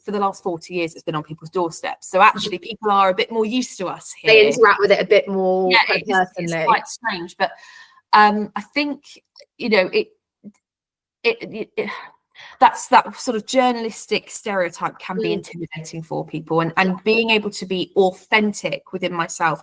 for the last 40 years it's been on people's doorsteps, so actually people are a bit more used to us here. They interact with it a bit more personally. It's quite strange, but I think, you know, that's that sort of journalistic stereotype can be intimidating for people, and being able to be authentic within myself.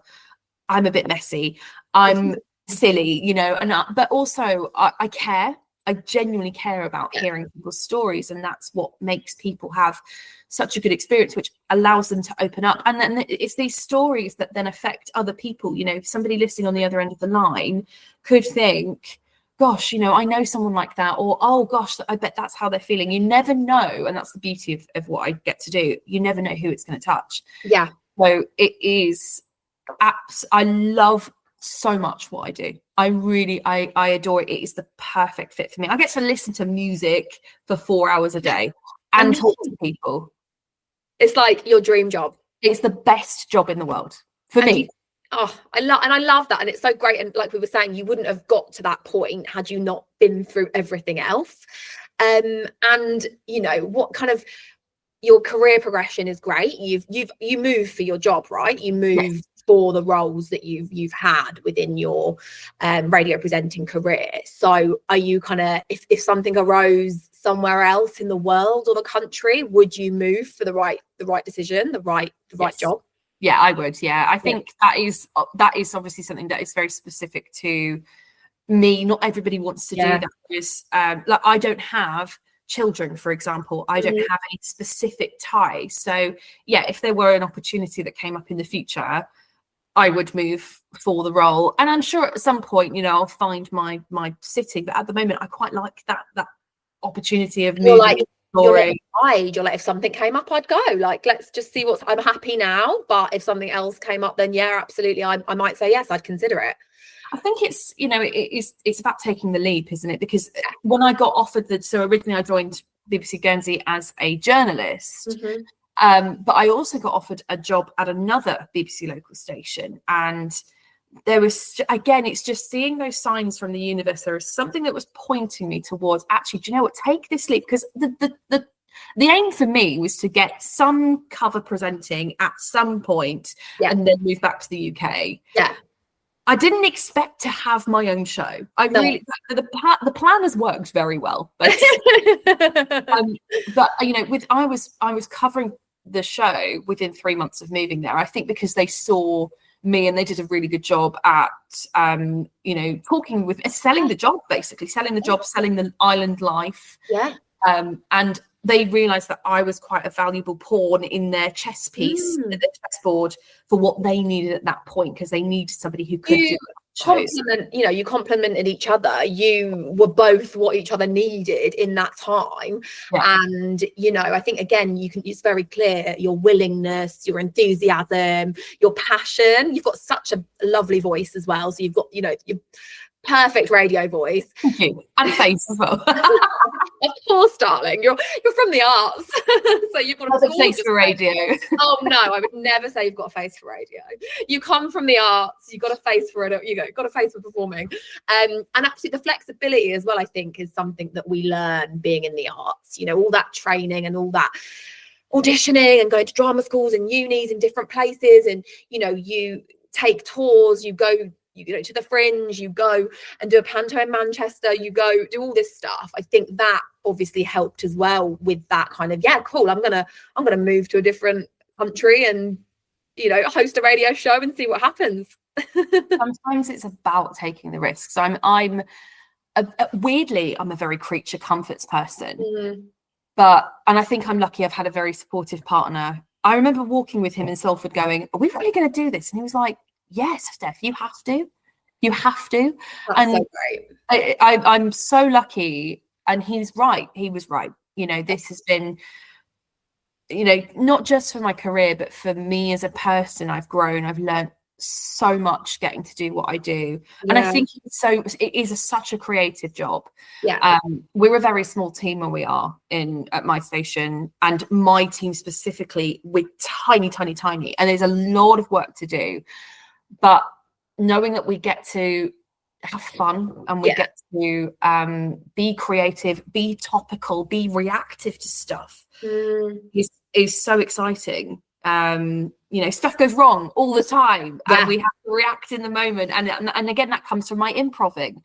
I'm a bit messy, I'm silly, you know, and but also I care. I genuinely care about hearing people's stories, and that's what makes people have such a good experience, which allows them to open up. And then it's these stories that then affect other people. You know, somebody listening on the other end of the line could think, gosh, you know, I know someone like that, or oh gosh, I bet that's how they're feeling. You never know, and that's the beauty of what I get to do. You never know who it's going to touch. Yeah. So it is I love so much what I do. I really I adore it. It is the perfect fit for me. I get to listen to music for 4 hours a day and talk to people. It's like your dream job. It's the best job in the world for me. I love that, and it's so great. And like we were saying, you wouldn't have got to that point had you not been through everything else. And you know, what kind of, your career progression is great. You move for your job, right? You move for the roles that you've had within your radio presenting career. So are you kind of, if something arose somewhere else in the world or the country, would you move for the right decision, the right job? Yeah, I would. Yeah, I think that is obviously something that is very specific to me. Not everybody wants to do that. Because, like, I don't have children, for example. I don't have any specific tie. So yeah, if there were an opportunity that came up in the future, I would move for the role. And I'm sure at some point, you know, I'll find my city. But at the moment, I quite like that opportunity of moving. You're like, if something came up, I'd go. Like, let's just see I'm happy now. But if something else came up, then yeah, absolutely, I might say yes, I'd consider it. I think it's, you know, it's about taking the leap, isn't it? Because when I got offered so originally I joined BBC Guernsey as a journalist, but I also got offered a job at another BBC local station, and there was, again, it's just seeing those signs from the universe. There was something that was pointing me towards, actually, do you know what, take this leap, because the The aim for me was to get some cover presenting at some point and then move back to the UK. Yeah. I didn't expect to have my own show. The plan has worked very well. But, I was covering the show within 3 months of moving there. I think because they saw me and they did a really good job at talking with selling the job, selling the island life. And they realized that I was quite a valuable pawn in their chess piece, their chessboard, for what they needed at that point, because they needed somebody who could do it. You complemented each other. You were both what each other needed in that time. And I think again, it's very clear your willingness, your enthusiasm, your passion. You've got such a lovely voice as well. So you've got your perfect radio voice. Thank you. And face as well. Of course, darling. You're from the arts. So you've got a face for radio. Oh no, I would never say you've got a face for radio. You come from the arts, you've got a face for it, got a face for performing. And absolutely the flexibility as well, I think, is something that we learn being in the arts. All that training and all that auditioning and going to drama schools and unis in different places, and you take tours, you go to the Fringe, you go and do a panto in Manchester, you go do all this stuff. I think that obviously helped as well with that kind of, cool, I'm gonna move to a different country and host a radio show and see what happens. Sometimes it's about taking the risks. Weirdly, I'm a very creature comforts person, and I think I'm lucky I've had a very supportive partner. I remember walking with him in Salford going, are we really going to do this? And he was like, yes, Steph, you have to. That's so great. I'm so lucky, and he's right. He was right. This has been, not just for my career, but for me as a person. I've grown. I've learned so much getting to do what I do, and I think it is such a creative job. We're a very small team when we are at my station, and my team specifically, we're tiny, and there's a lot of work to do. But knowing that we get to have fun and we get to be creative, be topical, be reactive to stuff is so exciting. Stuff goes wrong all the time, and we have to react in the moment. And again, that comes from my improving.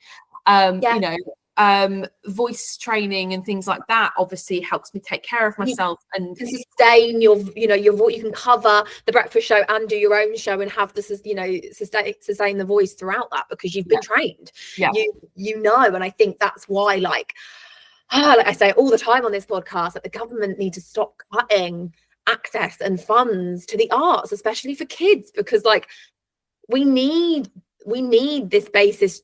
Voice training and things like that obviously helps me take care of myself and to sustain your voice. You can cover the breakfast show and do your own show and have this, sustain the voice throughout that, because you've been trained. And I think that's why, like I say all the time on this podcast, that the government need to stop cutting access and funds to the arts, especially for kids, because we need this basis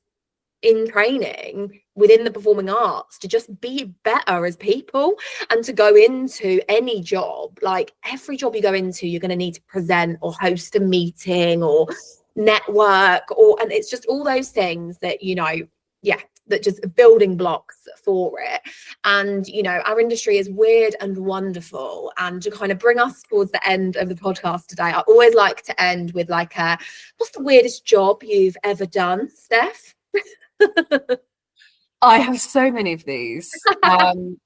in training within the performing arts to just be better as people, and to go into any job. Like every job you go into, you're going to need to present or host a meeting or network, and it's just all those things that that just building blocks for it. And our industry is weird and wonderful. And to kind of bring us towards the end of the podcast today, I always like to end with what's the weirdest job you've ever done, Steph? I have so many of these. Do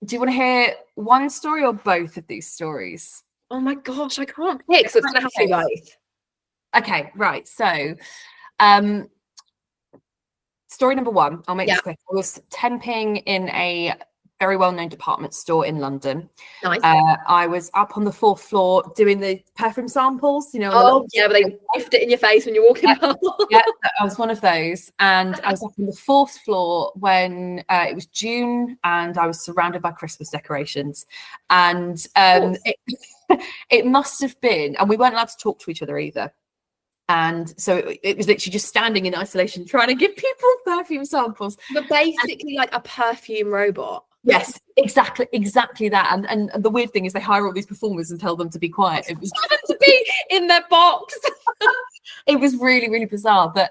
you want to hear one story or both of these stories? Oh my gosh, I can't pick, so it's going to have to be both. Okay, right. So story number one, I'll make this quick. I was temping in a very well-known department store in London. Nice. I was up on the 4th floor doing the perfume samples, but they lift it in your face when you're walking past. I was one of those, and I was up on the 4th floor when it was June, and I was surrounded by Christmas decorations, and it must have been, and we weren't allowed to talk to each other either. And so it was literally just standing in isolation trying to give people perfume samples. But basically like a perfume robot. Yes, exactly that. And the weird thing is they hire all these performers and tell them to be quiet. It was to be in their box. It was really, really bizarre. But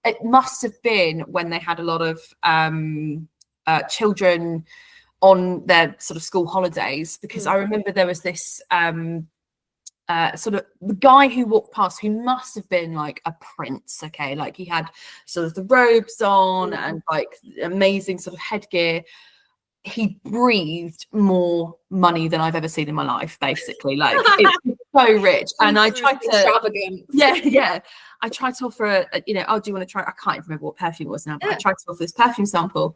it must have been when they had a lot of children on their sort of school holidays, because I remember there was this sort of the guy who walked past, who must have been like a prince. Okay, like he had sort of the robes on and like amazing sort of headgear. he breathed more money than I've ever seen in my life, basically. Like, it's so rich. And I tried to, extravagant. Yeah. I tried to offer do you want to try? I can't even remember what perfume it was now, but I tried to offer this perfume sample.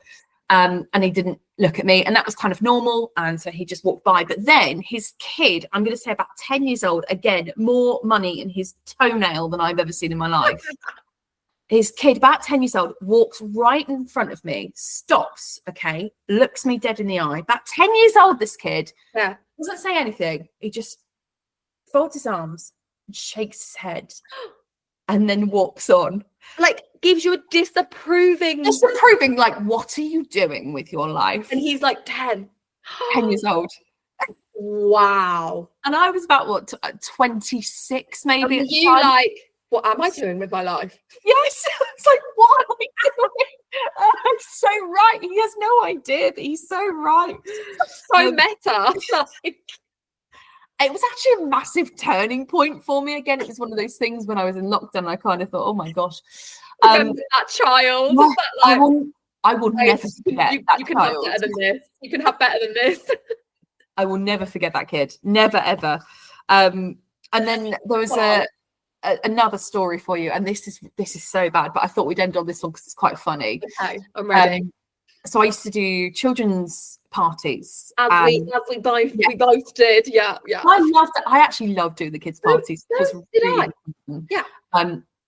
And he didn't look at me, and that was kind of normal. And so he just walked by. But then his kid, I'm going to say about 10 years old, again, more money in his toenail than I've ever seen in my life. His kid, about 10 years old, walks right in front of me, stops, okay, looks me dead in the eye. About 10 years old, this kid, doesn't say anything. He just folds his arms and shakes his head and then walks on. Like, gives you a disapproving, like, what are you doing with your life? And he's like 10 years old. Wow. And I was about, 26 maybe. And you like, what am I doing with my life? Yes. It's like, what am I doing? I'm so right. He has no idea, but he's so right. So meta. It was actually a massive turning point for me. Again, it was one of those things when I was in lockdown, I kind of thought, oh my gosh. That child. Yeah, that, like, I will never forget that you can child. have better than this. You can have better than this. I will never forget that kid. Never, ever. And then there was another story for you, and this is so bad, but I thought we'd end on this one because it's quite funny. Okay, I'm ready. So I used to do children's parties. As we both did. Yeah. I actually loved doing the kids' parties. It was really fun. Yeah.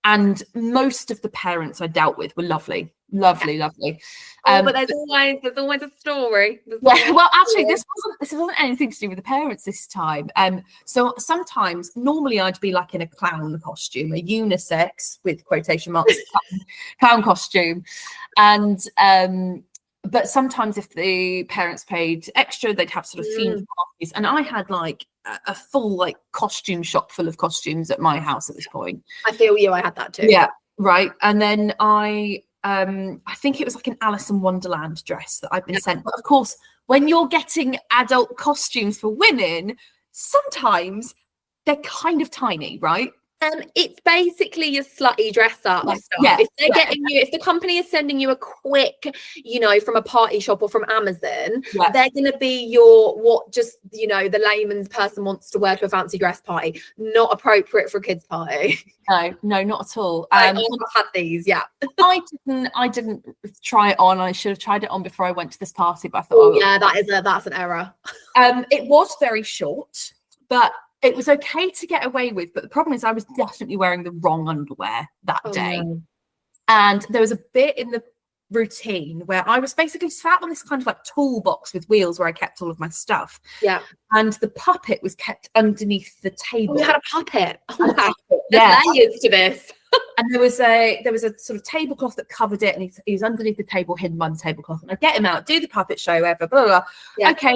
And most of the parents I dealt with were lovely. But there's always a story. Well, actually, this wasn't anything to do with the parents this time. So sometimes, normally, I'd be like in a clown costume, a unisex with quotation marks clown costume, and but sometimes if the parents paid extra, they'd have sort of themed parties, and I had like a full like costume shop full of costumes at my house at this point. I feel you. I had that too. Yeah, right. And then I think it was like an Alice in Wonderland dress that I'd been sent. But of course, when you're getting adult costumes for women, sometimes they're kind of tiny, right? It's basically your slutty dress up stuff. If they're getting you, if the company is sending you a quick, from a party shop or from Amazon, they're going to be your the layman's person wants to wear to a fancy dress party. Not appropriate for a kids' party. No, not at all. I've had these. Yeah, I didn't try it on. I should have tried it on before I went to this party, but I thought, that's an error. It was very short, but it was okay to get away with, but the problem is I was definitely wearing the wrong underwear that day. No. And there was a bit in the routine where I was basically sat on this kind of like toolbox with wheels where I kept all of my stuff. Yeah. And the puppet was kept underneath the table. Oh, you had a puppet. Oh, wow. There's layers to this. And there was a sort of tablecloth that covered it, and he was underneath the table, hidden by the tablecloth. And I get him out, do the puppet show, whatever, blah, blah, blah. Yeah. Okay.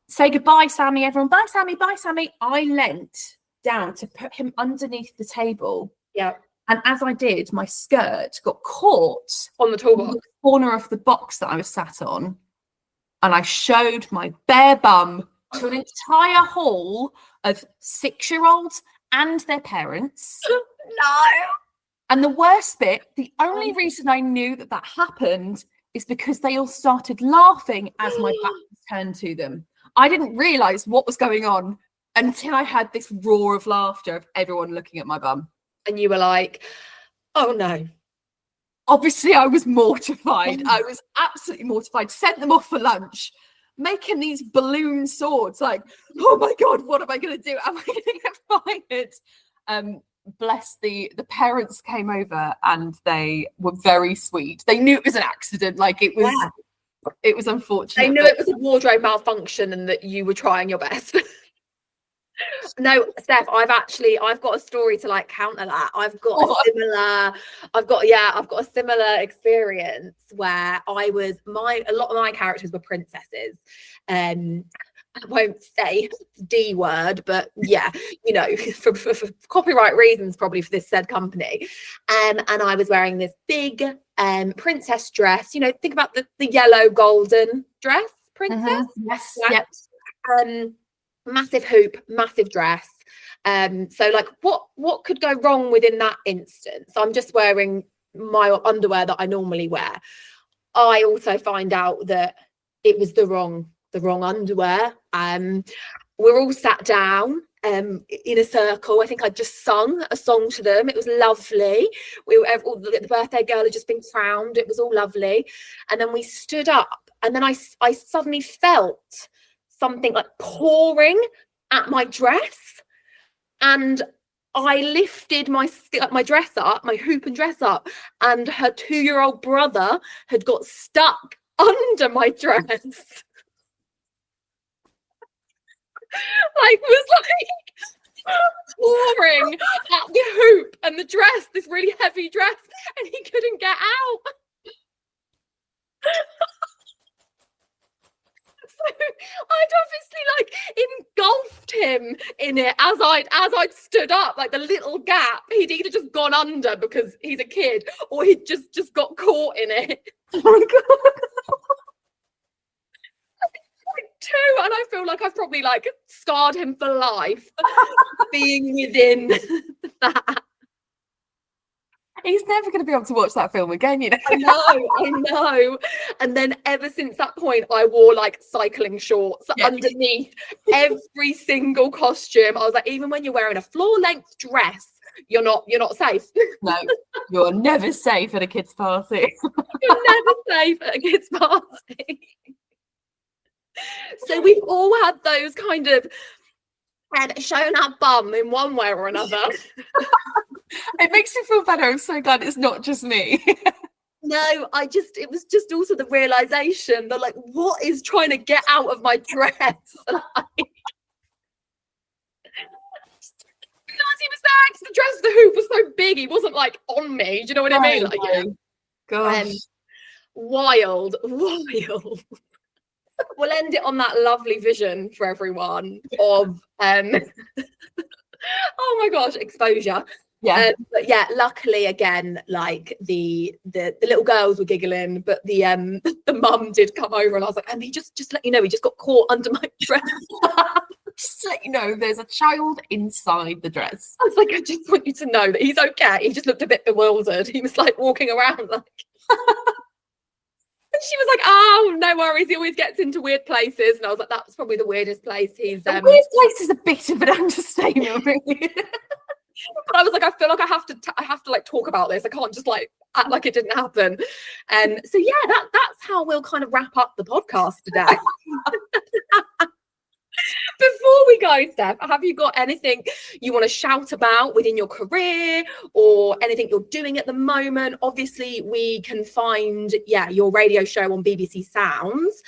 Say goodbye, Sammy, everyone. Bye, Sammy. Bye, Sammy. I leant down to put him underneath the table. Yeah. And as I did, my skirt got caught on the toolbox, the corner of the box that I was sat on. And I showed my bare bum to an entire hall of 6-year-olds and their parents. No. And the worst bit, the only reason I knew that happened is because they all started laughing as my back was turned to them. I didn't realise what was going on until I had this roar of laughter of everyone looking at my bum. And you were like, oh no. Obviously, I was mortified. I was absolutely mortified. Sent them off for lunch, making these balloon swords like, oh my God, what am I going to do? Am I going to get fired? Bless the parents came over and they were very sweet. They knew it was an accident. Like it was... Yeah. It was unfortunate. I knew it was a wardrobe malfunction and that you were trying your best. No, Steph, I've got a story to like counter that. I've got a similar experience where a lot of my characters were princesses. I won't say the D word, but yeah, for copyright reasons, probably for this said company. And I was wearing this big princess dress. Think about the yellow golden dress princess. Mm-hmm. Yes. Yep. Massive hoop, massive dress. So like what could go wrong within that instance? I'm just wearing my underwear that I normally wear. I also find out that it was the wrong underwear. We're all sat down in a circle. I think I just sung a song to them. It was lovely. The birthday girl had just been crowned. It was all lovely. And then we stood up, and then I suddenly felt something like pouring at my dress, and I lifted my dress up, my hoop and dress up, and her 2-year-old brother had got stuck under my dress. Was pouring at the hoop and the dress, this really heavy dress, and he couldn't get out. So I'd obviously engulfed him in it as I'd stood up, like the little gap. He'd either just gone under because he's a kid, or he'd just got caught in it. Oh my God. Too, and I feel like I've probably scarred him for life being within that. He's never going to be able to watch that film again, you know. I know. And then ever since that point, I wore cycling shorts underneath every single costume. I was like, even when you're wearing a floor-length dress, you're not safe. No, you're never safe at a kid's party. You're never safe at a kid's party. So we've all had those kind of showing our bum in one way or another. It makes me feel better. I'm so glad it's not just me. No, it was just also the realization that what is trying to get out of my dress? Because he was there, because the dress, the hoop was so big, he wasn't on me. Do you know what I mean? Gosh. Wild. We'll end it on that lovely vision for everyone of oh my gosh, exposure. But yeah, luckily again, the little girls were giggling, but the mum did come over, and I was like, and he just let you know, he just got caught under my dress. Just to let you know, there's a child inside the dress. I was like, I just want you to know that he's okay. He just looked a bit bewildered. He was walking around And she was like, oh, no worries. He always gets into weird places. And I was like, that's probably the weirdest place he's... The weird place is a bit of an understatement, really. But I was like, I feel like I have to talk about this. I can't just act like it didn't happen. So yeah, that's how we'll kind of wrap up the podcast today. Before we go, Steph, have you got anything you want to shout about within your career, or anything you're doing at the moment? Obviously, we can find your radio show on BBC Sounds.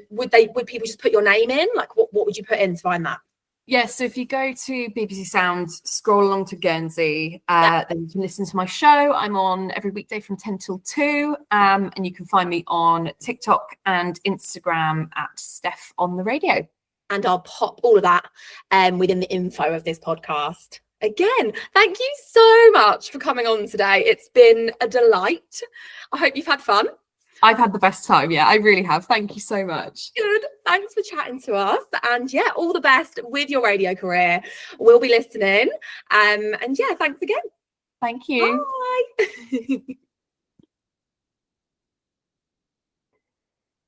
Would people just put your name in? What would you put in to find that? Yeah, so if you go to BBC Sounds, scroll along to Guernsey, then you can listen to my show. I'm on every weekday from 10 till 2, and you can find me on TikTok and Instagram at Steph on the Radio. And I'll pop all of that within the info of this podcast. Again, thank you so much for coming on today. It's been a delight. I hope you've had fun. I've had the best time. Yeah, I really have. Thank you so much. Good. Thanks for chatting to us. And all the best with your radio career. We'll be listening. And thanks again. Thank you. Bye.